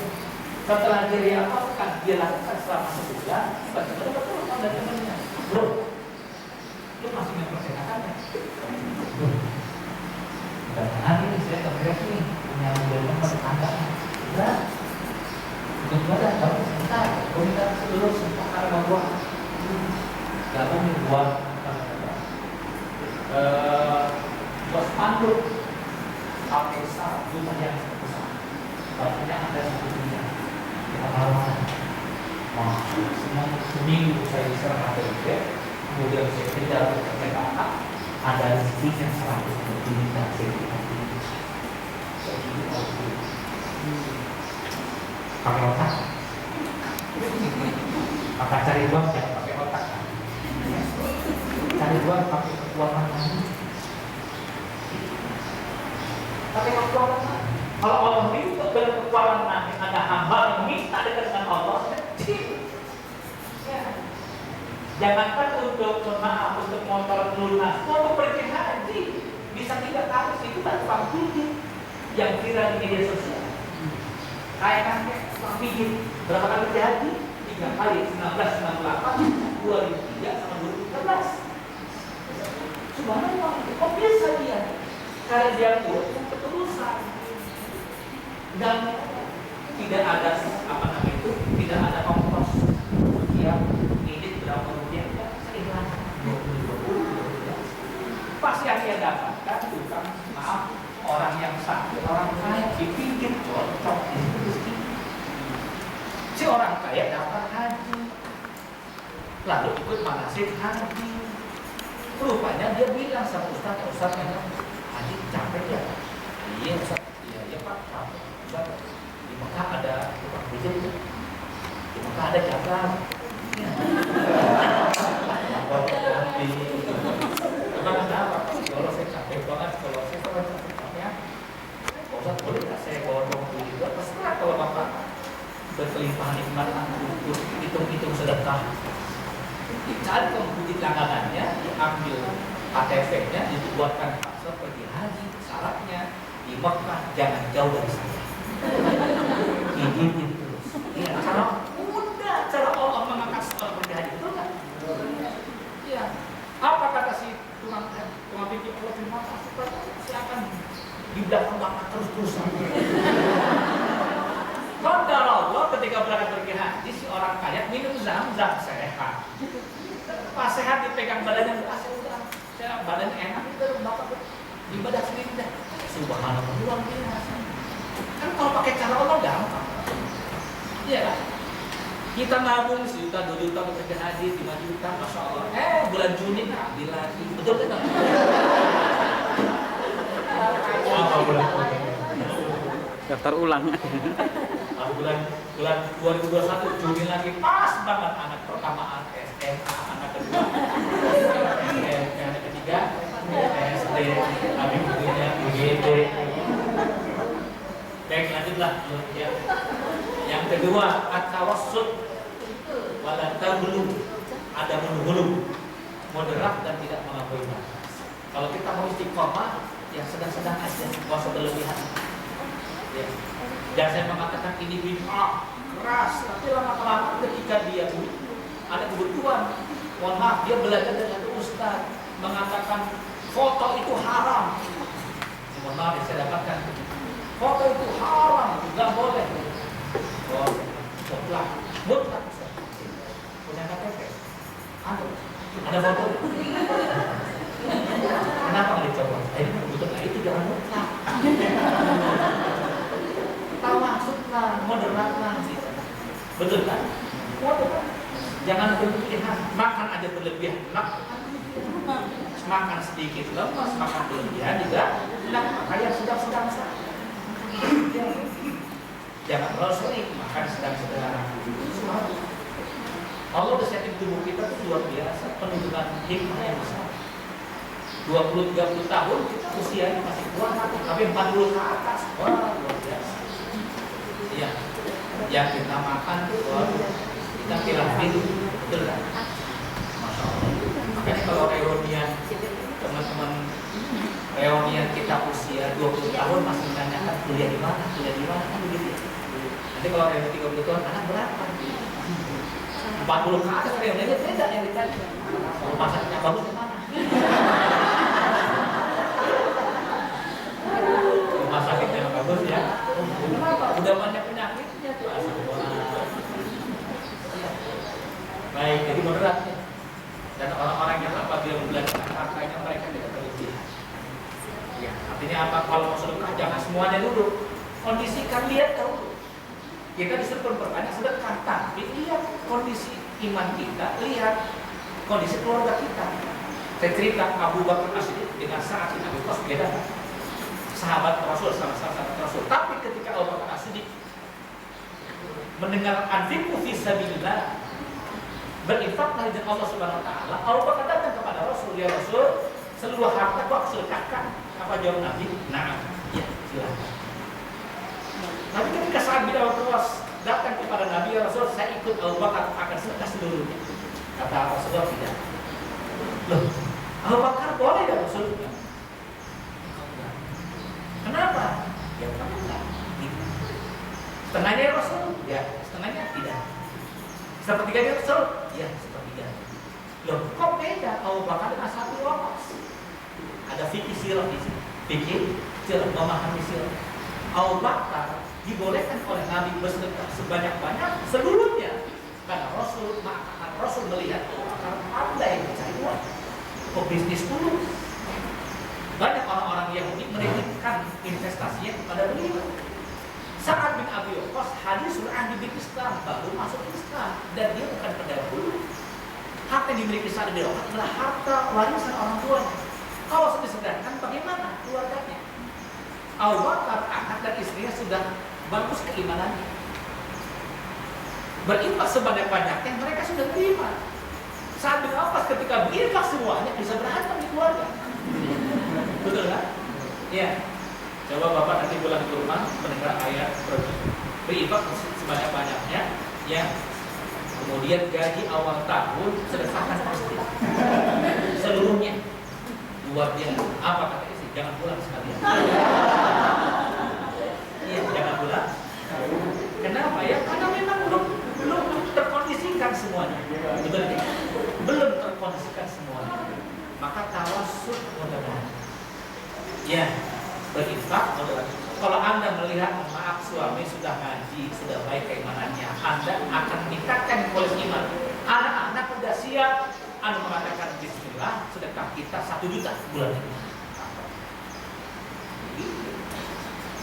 setelah dia amalkan, dia lakukan selama sebulan, tiba-tiba betul dari temannya, bro, lu masih mempersenakannya. Karena ini saya tergerak nih punya mobil nomor tangga, udah, betul ada, baru sebentar, gue minta seluruh sebentar karena gua, gabung nih buat buat spanduk, pakai rumah yang besar, banyak ada satu dunia, kita mana, semua seminggu saya diserang ada juga, kemudian saya tidak berkata ada rezekinya 100 juta sertifikat ini. Pakai otak. Maka cari uang jangan pakai otak. Cari uang pakai kekuatan kamu. Pakai kekuatan kamu. Kalau Allah minta dengan kekuatan nanti ada hamba yang minta dekat dengan Allah, kecil. Jangankan untuk maaf untuk motor lunas, untuk pergi haji bisa 3 kali itu tak tukang cuci. yang viral di media sosial. Kayak kakek tukang pijit berapa kali terjadi? 3 kali, 1998, 2003 sama 2013. Subhanallah, kok bisa dia? Karena dia buat keterusan dan tidak ada apa namanya itu, tidak ada ongkos. Dia edit berapa rupiah? Seikhlas. Pasti yang dia dapatkan bukan maaf orang yang sakit, orang kaya dipikir cocok itu. Si orang kaya dapat haji, lalu ikut manasik haji. Rupanya dia bilang sama Ustaz yang haji capek ya. Iya Ustaz, iya Pak capek. Ustaz, di Mekah ada tukang pijat, di Mekah ada jagal. Karena kenapa? Kalau saya capek banget, kalau saya capeknya, Ustaz boleh nggak saya bawa duit itu? Terserah kalau Bapak berkelimpahan nikmat, hitung-hitung sedekah. Dicari pembukti langganannya, diambil KTP-nya, dibuatkan paspor pergi haji. Syaratnya di Mekah jangan jauh dari saya. Digitin terus. Ya, cara mudah, cara Allah mengangkat seorang pergi haji itu kan? Iya. Apa kata si tukang pikir Allah terima kasih Pak, saya akan di belakang Bapak terus-terusan. Qadar Allah ketika berangkat pergi haji, si orang kaya minum zam-zam sehat. Pas sehat dipegang badannya, saya badan enak itu Bapak ibadah sendiri dah. Subhanallah, luar biasa. Kan kalau pakai cara Allah gampang. Iya kan? Kita nabung 1 juta, 2 juta untuk pergi haji, 5 juta, Masya Allah. Bulan Juni ambil lagi. Betul kan? Apa bulan Juni? Daftar ulang. Bulan 2021 Juni lagi pas banget anak pertama SMA, anak kedua anak ketiga SD, kami punya UGD. Baik, lanjutlah ya. Yang kedua, at-tawassul wala tablu, ada menghulu, moderat dan tidak melampaui batas. Kalau kita mau istiqomah, yang sedang-sedang aja, nggak usah berlebihan. Ya. Dan saya mengatakan ini bid'ah keras, tapi lama-lama ketika dia ada kebutuhan, mohon maaf, dia belajar dengan ustaz mengatakan foto itu haram. Mohon maaf, saya dapatkan foto itu haram, nggak boleh. Oh, mutlak, punya KTP, ada foto. Kenapa nggak dicoba? Ini kebutuhan itu jangan mutlak. Tawassutlah, moderatlah, betul kan? Moderat. Jangan berlebihan. Makan aja berlebihan, makan sedikit lemas, makan berlebihan juga. Maka yang sedang-sedang saja. Jangan terlalu sering makan sedang-sedang. Allah udah setting tubuh kita itu luar biasa, penuh dengan hikmah yang besar. 20-30 tahun kita usianya masih kuat, tapi 40 ke atas, wah luar biasa. Iya, yang kita makan tuh kita pilih, betul kan? Masya Allah. Makanya kalau reunian teman-teman reunian kita usia 20 tahun masih menanyakan kuliah di mana kan begitu. Nanti kalau reunian 30 tahun anak berapa? 40 ke atas reuniannya beda yang ditanya. Rumah sakitnya bagus di mana? Rumah sakitnya bagus ya. Kenapa? Udah banyak penyakitnya tuh. Baik, jadi moderat ya. Dan orang-orang yang apabila membelanjakan hartanya mereka tidak berlebihan. Ya, artinya apa? Kalau mau sedekah jangan semuanya dulu. Kondisikan, lihat dulu. Kita disuruh berbanyak sedekah, tapi lihat kondisi iman kita, lihat kondisi keluarga kita. Saya cerita Abu Bakar As-Siddiq dengan Sa'ad bin Abi Waqqas beda kan? Sahabat Rasul, sama-sama sahabat Rasul. Tapi ketika Abu Bakar As-Siddiq mendengar anfiqu fi sabilillah, berinfaklah di Allah Subhanahu wa taala, Abu Bakar datang kepada Rasul, ya Rasul, seluruh harta aku sedekahkan. Apa jawab Nabi? Nah, ya silakan. Tapi ketika Sa'ad bin Abi Waqqas datang kepada Nabi, ya Rasul, saya ikut Abu Bakar akan sedekah seluruhnya. Kata Rasulullah tidak. Loh, Abu Bakar boleh ya Rasul? Kenapa? Ya Setengahnya Rasul? Ya. Setengahnya tidak. Sepertiganya Rasul? Ya, sepertiga. Loh, kok beda Abu Bakar dengan satu wakas? Ada fikih sirah di sini. Fikih sirah, memahami sirah. Abu Bakar dibolehkan oleh Nabi bersedekah sebanyak-banyak seluruhnya. Karena Rasul melihat Abu Bakar pandai mencari uang. Pebisnis dulu. Banyak orang-orang Yahudi menitipkan investasinya kepada beliau. Sa'ad bin Abi Waqqas hadisul ahdi bil Islam, baru masuk Islam, dan dia bukan pendahulu. Harta yang dimiliki Sa'ad bin Abi Waqqas adalah harta warisan orang tuanya. Kalau disedangkan bagaimana keluarganya? Abu Bakar, anak dan istrinya sudah bagus keimanannya. Berinfak sebanyak-banyaknya mereka sudah terima. Sa'ad bin Abi Waqqas ketika berinfak semuanya bisa berhantam di keluarga. Betul kan? Ya. Coba Bapak nanti pulang ke rumah mendengar ayat berinfak sebanyak-banyaknya, ya. Kemudian gaji awal tahun sedekahkan pasti seluruhnya. Buat dia apa kata istri? Jangan pulang sekalian. Iya, jangan pulang. Kenapa ya? Karena memang belum terkondisikan semuanya. Betul ya? Belum terkondisikan semuanya. Maka tawassul mudah-mudahan. Ya. Berinfak, kalau Anda melihat maaf suami sudah ngaji, sudah baik keimanannya, Anda akan meningkatkan kualitas iman. Anak-anak sudah siap, Anda mengatakan Bismillah, sedekah kita 1 juta bulan ini.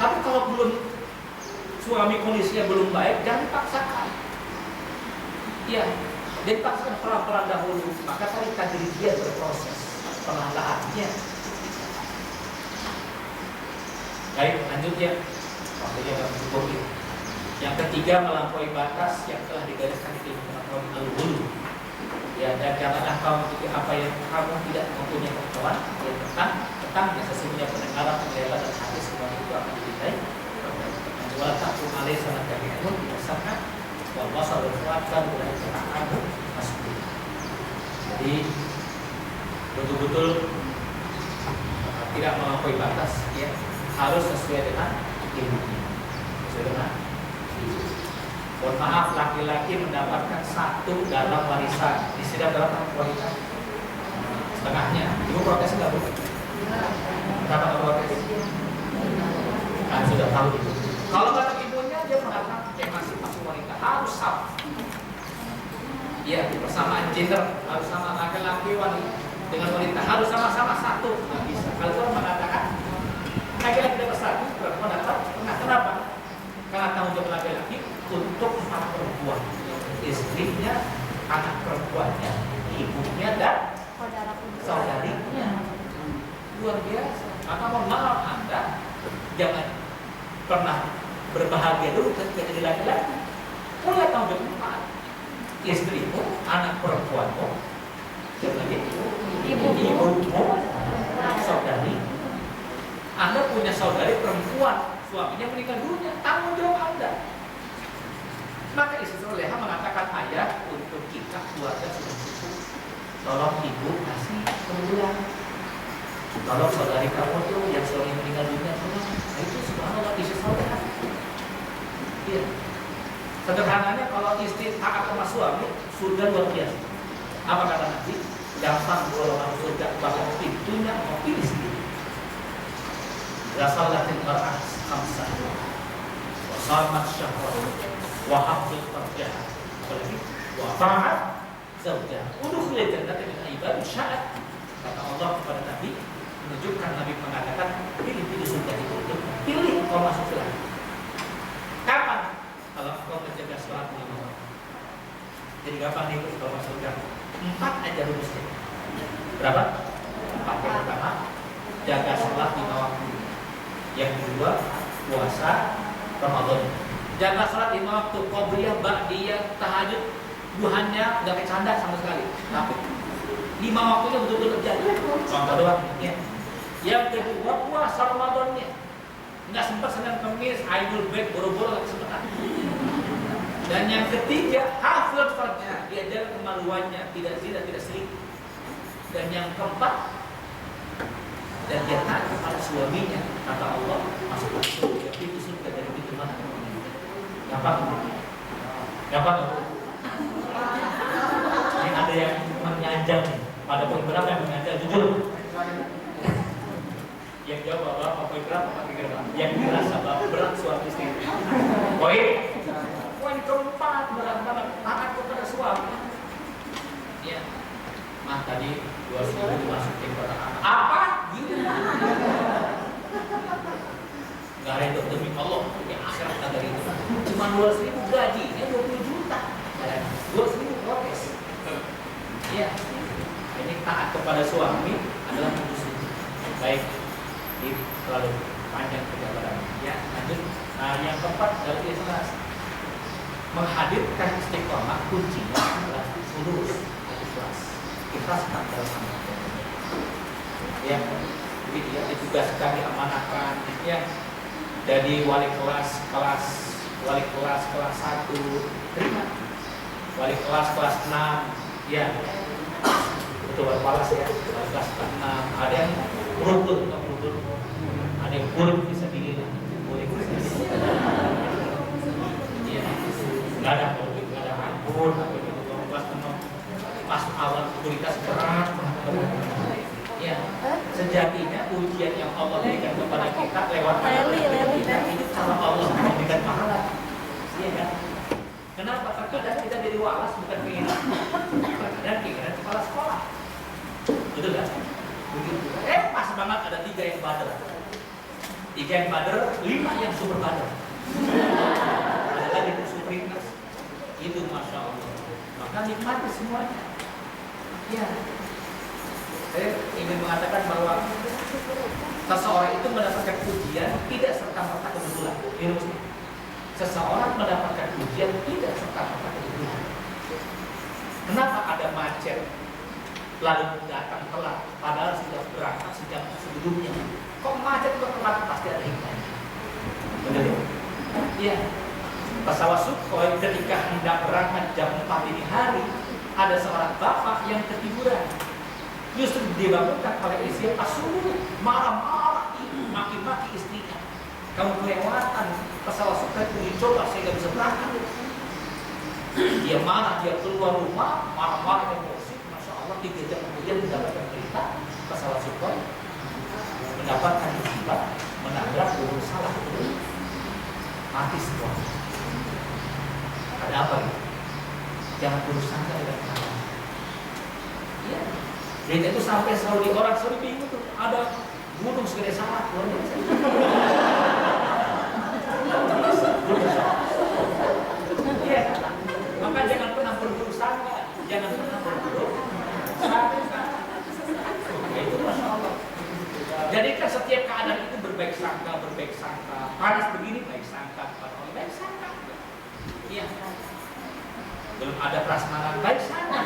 Tapi kalau belum suami kondisinya belum baik, jangan dipaksakan. Iya, dipaksakan pelan-pelan dahulu. Maka tadi tadrijiyah berproses, perlahan-lahannya. Baik, lanjut ya. Waktunya akan cukup ya. Yang ketiga, melampaui batas yang telah digariskan di pengetahuan al-ghulu. Ya, dan janganlah kau mengikuti apa yang kamu tidak mempunyai pengetahuan yang tentang yang sesungguhnya pendengaran, penglihatan dan hati semua itu akan dicintai. Wala taqum alaihi salam dari ilmu didasarkan wal basar wal fuad dan mulai kamu masuk. Jadi betul-betul tidak melampaui batas ya. Harus sesuai dengan ilmunya. Sesuai dengan ilmu. Mohon maaf, laki-laki mendapatkan 1 dalam warisan. Disini dalam warisan setengahnya. Ibu protes nggak, Bu? Kenapa nggak protes? Kan sudah tahu itu. Kalau kata ibunya, dia mengatakan emansipasi wanita harus sama. Iya, persamaan gender harus sama, laki-laki wanita dengan wanita harus sama-sama 1. Nggak bisa. Kalau orang mengatakan laki-laki dapat 1, perempuan dapat setengah. Kenapa? Karena tanggung jawab laki-laki untuk 4 perempuan, istrinya, anak perempuannya, ibunya dan saudarinya. Luar biasa. Maka mohon maaf Anda jangan pernah berbahagia dulu ketika jadi laki-laki. Punya tanggung jawab 4. Istrimu, anak perempuanmu, ibumu, saudari. Anda punya saudari perempuan, suaminya meninggal dunia, tanggung jawab Anda. Maka istri Soleha mengatakan, ayah, untuk kita keluarga sudah cukup. Tolong ibu kasih kemudian. Tolong saudari kamu tuh yang suami meninggal dunia, tolong. Nah, itu subhanallah istri Soleha. Iya. Sederhananya kalau istri taat sama suami sudah luar biasa. Apa kata Nabi? Gampang kalau masuk surga, bahkan pintunya mau pilih sendiri. Rasalatil mar'ah khamsah wa shamat syahwah wa hafzul farjah wa ta'at zawjah udkhulil jannata min ibadi sya'at. Kata Allah kepada Nabi, menunjukkan Nabi mengatakan pilih surga itu, pilih kau masuk surga. Kapan? Kalau kau menjaga sholat 5 waktu. Jadi kapan itu kau masuk surga? 4 aja rumusnya. Berapa? 4. Yang pertama, jaga sholat 5 waktu. Yang kedua, puasa Ramadan. Jaga sholat 5 waktu, qobliyah, ba'diyah, tahajud, duhannya enggak bercanda sama sekali. Tapi 5 waktunya betul-betul terjaga. Ramadan ya. Yang kedua, puasa Ramadannya. Enggak sempat Senin Kamis, Aidul Bait, boro-boro enggak kesempatan. Dan yang ketiga, hafal farjnya, diajar kemaluannya, tidak zina, tidak selingkuh. Dan yang keempat, dan dia taat kepada suaminya. Kata Allah, masuk surga, pintu surga dari pintu mana? Apa? Apa? Ini ada yang menyanjang nih. Pada poin berapa yang menyanjang? Jujur. Yang jawab apa? Poin berapa? Yang dirasa berat suami istri. Poin keempat berat banget. Taat kepada suami. Ya. Mah tadi 2.000 dimasukin pada anak. Apa? Gitu. Gak redok demi Allah. Ini akhirat kagak itu. Cuma 2.000 gajinya 20 juta. 2.000 protes. Iya. Ini taat kepada suami adalah musuh. Baik. Ini terlalu panjang penjelasan. Ya, lanjut. Nah, yang keempat adalah ikhlas. Menghadirkan istiqomah kuncinya adalah lurus, ikhlas. Ikhlas tak dalam ya, begitu ya, ditugaskan, diamanahkan, ya, dari wali kelas kelas 1 terima, wali kelas 6, ya, betul balas ya, wali kelas 6, ada yang beruntung, ada yang buruk bisa dilihat, ya, nggak ada buruk, nggak ada ampun, kelas 6 masuk awal kualitas berat, ya, sejatinya ujian yang Allah berikan kepada kita lewat kita ini cara Allah memberikan pahala, iya kan? Kenapa? Terkadang kita jadi walas bukan keinginan, terkadang keinginan kepala sekolah, betul kan? Begitu. Pas banget ada 3 yang badar, 5 yang super badar, ada lagi super ringkas, itu masya Allah. Maka nikmati semuanya. Ya. Saya ingin mengatakan bahwa seseorang itu mendapatkan ujian tidak serta-merta kebetulan. Seseorang mendapatkan ujian tidak serta-merta kebetulan. Kenapa ada macet lalu datang telat padahal sudah berangkat sejak sebelumnya? Kok macet kok telat? Pasti ada hikmahnya. Benar ya? Iya. Pesawat Sukhoi ketika hendak berangkat jam 4 dini hari, ada seorang bapak yang ketiduran. Justru dibangunkan oleh istri pas subuh, marah-marah, maki-maki istrinya. Kamu kelewatan, pesawat Sukhoi itu dicoba sehingga bisa berangkat. Dia marah, dia keluar rumah, marah-marah emosi. Masya Allah, 3 jam kemudian mendapatkan berita pesawat Sukhoi mendapatkan musibah, menabrak burung salah itu, mati semua. Ada apa gitu? Jangan putus sangka dengan kawan. Iya. Berita itu sampai Saudi, orang Saudi bingung tuh. Ada gunung segede salak, luar biasa. Iya. Maka jangan pernah berburuk sangka, jangan pernah berburuk sangka. Itu masya Allah. Jadikan setiap keadaan itu berbaik sangka. Panas begini baik sangka, kepada Allah baik sangka. Iya. Belum ada prasmanan baik sana.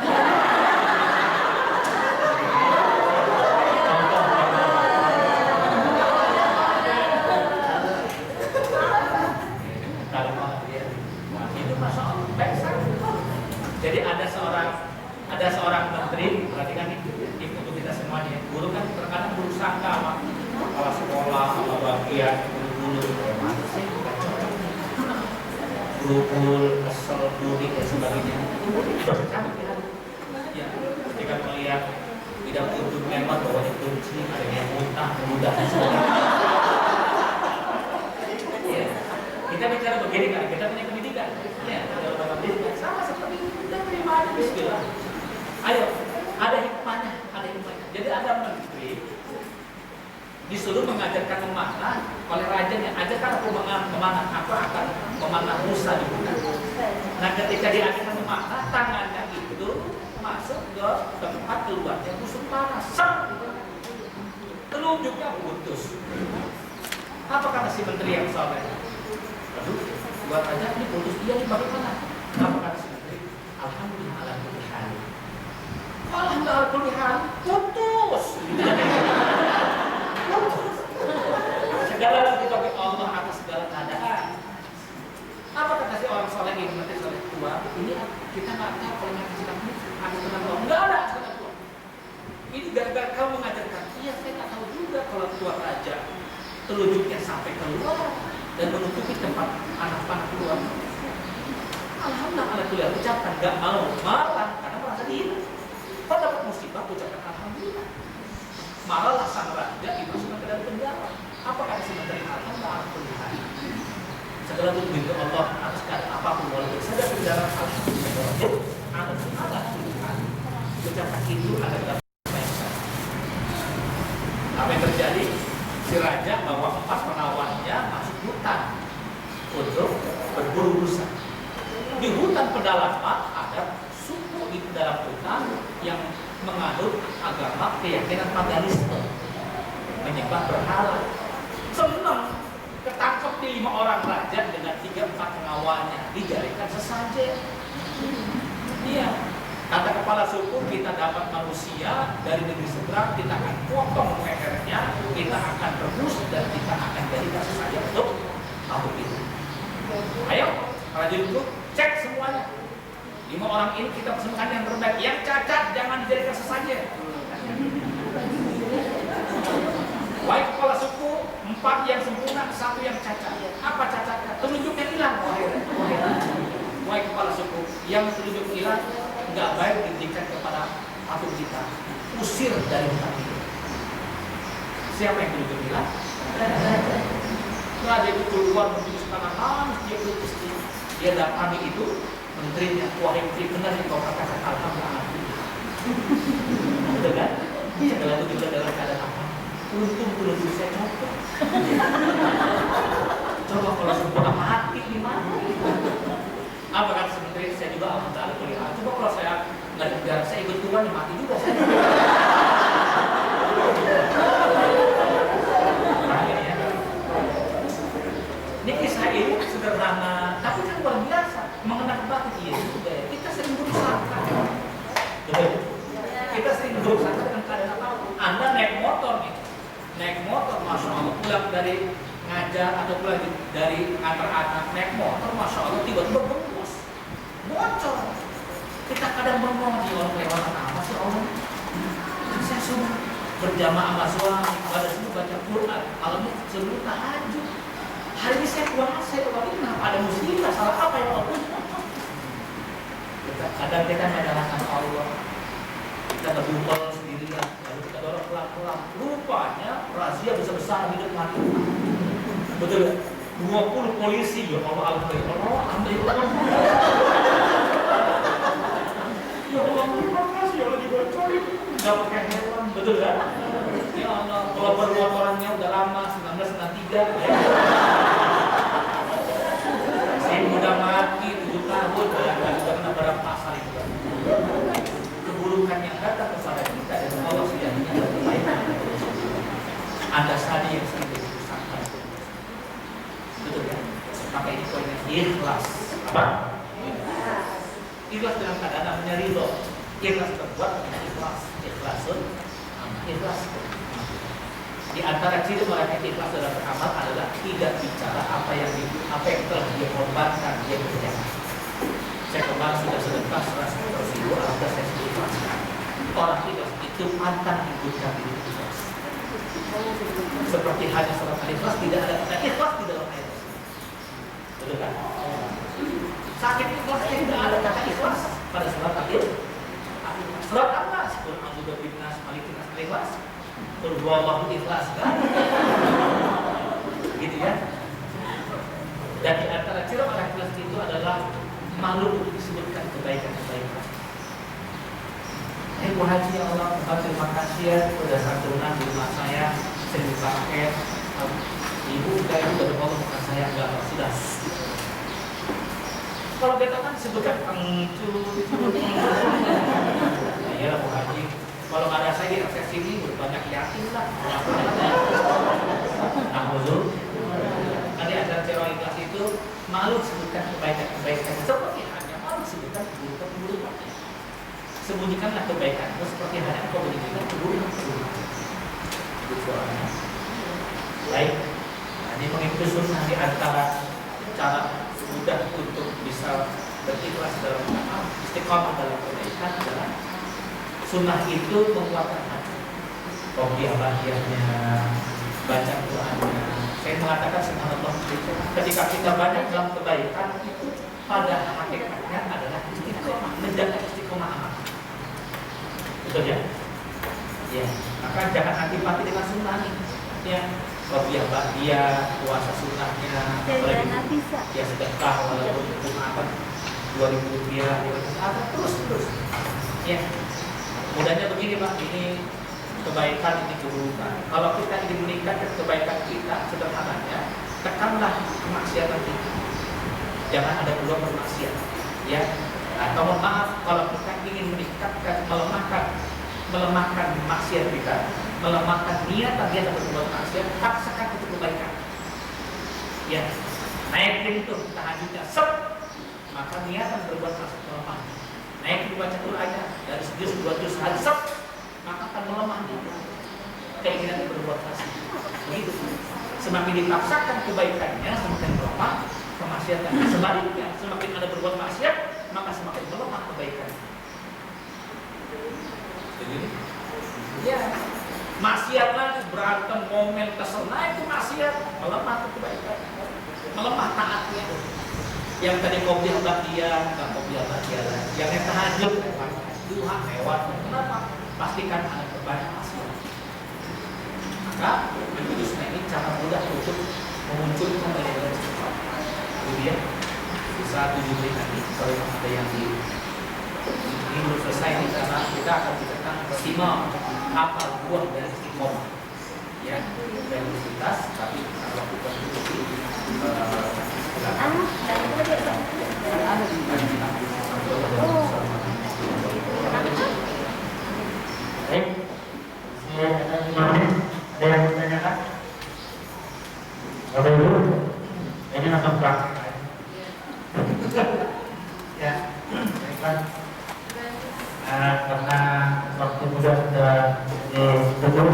Itu masya Allah baik sana. Jadi ada seorang menteri, perhatikan ini untuk kita semuanya. Guru kan terkadang guru sangka sama kepala sekolah, sama bagian guru-guru. Berukul, kesel, mudik dan sebagainya. Ya, ketika melihat tidak untuk lewat bahwa dikunci, ada yang muntah, mudah dan sebagainya. Ya, kita bicara begini kan, kita punya pendidikan. Ya, ada pendidikan sama seperti kita terima aja bismillah. Ayo, ada hikmahnya. Jadi ada menteri disuruh mengajarkan memanah oleh rajanya, ajarkan aku memanah, aku akan memanah rusa di hutan. Nah, ketika diajarkan memanah, tangannya itu masuk ke tempat keluarnya busuk panas, telunjuknya putus. Apa kata si menteri yang soleh? Aduh, buat aja ini putus, iya ini bagaimana? Apa kata si menteri? Alhamdulillah ala kulli hal. Alhamdulillah ala kulli hal, putus. Segala lagi bagi Allah atas segala keadaan. Apa kata si orang soleh ini, menteri soleh tua? Ini kita nggak tahu kalau nanti kita ada tenang Allah. Nggak ada tenang Allah. Ini gara-gara kamu mengajarkan. Iya, saya nggak tahu juga kalau ketua raja telunjuknya sampai keluar dan menutupi tempat anak panah keluar. alhamdulillah ala kuliah, ucapkan, gak mau marah karena merasa dihina. Kalau dapat musibah, ucapkan alhamdulillah. Malah sang raja dimasukkan ke dalam penjara. Apa kata si menteri? Alhamdulillah. Segala puji untuk Allah atas keadaan apapun walaupun saja penjara alhamdulillah. Alhamdulillah. Ucapan itu ada dalam kebaikan. Apa yang terjadi? Si raja bawa 4 penawannya masuk hutan untuk berburu rusa. Di hutan pedalaman ada suku di dalam hutan yang menganut agama keyakinan paganisme, menyembah berhala. Senang ketangkep di 5 orang raja dengan 3-4 pengawalnya, dijadikan sesajen. Iya, kata kepala suku, kita dapat manusia dari negeri seberang, kita akan potong lehernya, kita akan rebus dan kita akan jadikan sesajen untuk makhluk itu. Ayo, prajurit itu cek semuanya. 5 orang ini kita pesankan yang terbaik, yang cacat jangan dijadikan sesajen. Wahai kepala suku, 4 yang sempurna, 1 yang cacat. Apa cacatnya? Telunjuknya hilang. Wahai kepala suku, yang telunjuk hilang nggak baik diberikan kepada patung kita. Usir dari hutan itu. Siapa yang telunjuk hilang? Raja itu keluar menuju istana, nangis dia pelukis. Dia datangi itu menterinya, wahai menteri, benar yang kau katakan alhamdulillah. Betul kan? Segala itu juga dalam keadaan apa? Untung dulu saya copot. Coba kalau sempurna mati gimana? Apa kata sementara? Saya juga alhamdulillah kuliah. Coba kalau saya nggak di penjara, saya ikut Tuhan, ya mati juga saya. Ini kisah ini sederhana, tapi kan luar biasa, mengenai batin. Iya juga ya. Kita sering berusaha, betul? Kita sering berusaha dengan keadaan apa? Anda naik motor nih, masya Allah, pulang dari ngajar atau pulang dari antar anak naik motor, masya Allah, tiba-tiba bocor. Kita kadang bengong, di orang lewatan apa sih Allah? Saya sudah berjamaah sama suami, pada semua baca Quran, malamnya sebelum tahajud. Hari ini saya puasa, kalau ini kenapa ada musibah, salah apa ya Allah? Kadang kita menyalahkan Allah, kita berdumpal sendirian, lalu kita dorong pelan-pelan. Rupanya razia besar-besar hidup mati. Betul ya? 20 polisi, ya Allah, alhamdulillah. Ya Allah, terima kasih, ya Allah dibocorin. Gak pakai hewan, betul kan? Ya Allah, kalau permotorannya udah lama, 1993 ya. Saya udah mati 7 tahun, ya kan? Udah kena barang pasal itu kan. Keburukan yang datang kepada kita dan Allah sejatinya adalah kebaikan. Anda sadar yang sedikit disangka. Betul kan? Maka ini poinnya ikhlas. Apa? Ikhlas dalam keadaan namanya ridho. Ikhlas terbuat dengan ikhlas. Ikhlas. Di antara ciri orang yang ikhlas dalam beramal adalah tidak bicara apa yang telah dia korbankan, dia kerjakan. Saya kemarin sudah sedekah 100.000, alhamdulillah saya sudah ikhlaskan. Orang ikhlas itu pantang hidupkan diri ikhlas. Seperti hadis surat Al-Ikhlas, tidak ada kata ikhlas di dalam ayat. Betul kan? Sakit ikhlas tidak ada kata ikhlas pada surat Al-Ikhlas. Surat apa? Qul a'udzu birabbin nas, malikin nas, ikhlas. Qul huwallahu ikhlas kan? Gitu ya. Dan di antara ciri orang ikhlas itu adalah malu untuk disebutkan kebaikan-kebaikan. Bu Haji, ya Allah, terima kasih ya, sudah santunan di rumah saya dipakai. Ibu kayak itu dari Allah, bukan saya, enggak, sudah. Kalau kita kan sebutkan ya Bu Haji, kalau ada saya di akses ini berbanyak yakin lah. Nah, huzur, nanti ada cara ikhlas itu malu sebutkan kebaikan-kebaikan, seperti hanya malu sebutkan keburukan-keburukan. Sembunyikanlah kebaikanmu seperti hanya engkau menyembunyikan keburukan-keburukan. Itu suaranya. Baik, nah, ini mengikuti sunnah di antara cara mudah untuk bisa berikhlas dalam amal, istiqamah dalam kebaikan adalah sunnah itu menguatkan hati. Bahagianya, baca Qurannya. Saya mengatakan subhanallah, ketika kita banyak dalam kebaikan itu pada hakikatnya adalah istiqomah, menjaga istiqomah amal. Betul ya? Ya, maka jangan antipati dengan sunnah nih. Ya, Robiah Ba'diyah, puasa sunnahnya, apalagi ya sedekah walaupun Jumatan 2.000 rupiah, terus. Ya, mudahnya begini Pak, ini kebaikan, ini keburukan. Kalau kita ingin meningkatkan kebaikan kita, sederhananya tekanlah kemaksiatan kita. Jangan ada peluang bermaksiat. Ya, atau maaf kalau kita ingin meningkatkan, melemahkan maksiat kita, melemahkan niat dia berbuat maksiat, paksakan untuk kebaikan. Ya, naikin itu tahajudnya, maka niatan berbuat maksiat melemah. Naik dibaca Qur'annya dari sejus 2 juz hari, maka akan melemah dia. Keinginan berbuat maksiat. Begitu. Semakin dipaksakan kebaikannya, semakin melemah kemaksiatan. Sebaliknya, semakin ada berbuat maksiat, maka semakin melemah kebaikan. Jadi, ya, maksiat lagi, berantem, ngomel, kesel, nah itu maksiat, melemah kebaikan, melemah taatnya. Yang tadi qobliyah ba'diyah, bukan qobliyah ba'diyah lagi. Yang tahajud lewat, duha lewat. Kenapa? Pastikan ada berbanyak maksiat. Maka menjadi sunnah ini cara mudah untuk memunculkan dari istiqomah. Itu dia. Bisa 7 menit nanti kalau ada yang di ini belum selesai nih, karena kita akan ditekan maksimal apa buah dari istiqomah. Ya, religiositas, tapi kita lakukan itu Baik, ada 5 menit. Ada yang ditanyakan? Bapak Ibu, ini langsung praktek. Ya, baiklah. Karena waktu muda sudah ditutup,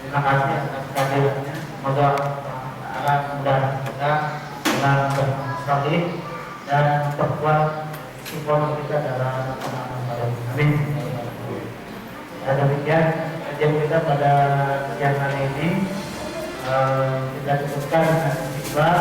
terima kasih atas kehadirannya. Semoga Allah mudah kita dengan bersalih dan perkuat psikolog kita dalam pemahaman baru. Amin. Dan demikian kajian kita pada siang hari ini kita cukupkan dengan istighfar.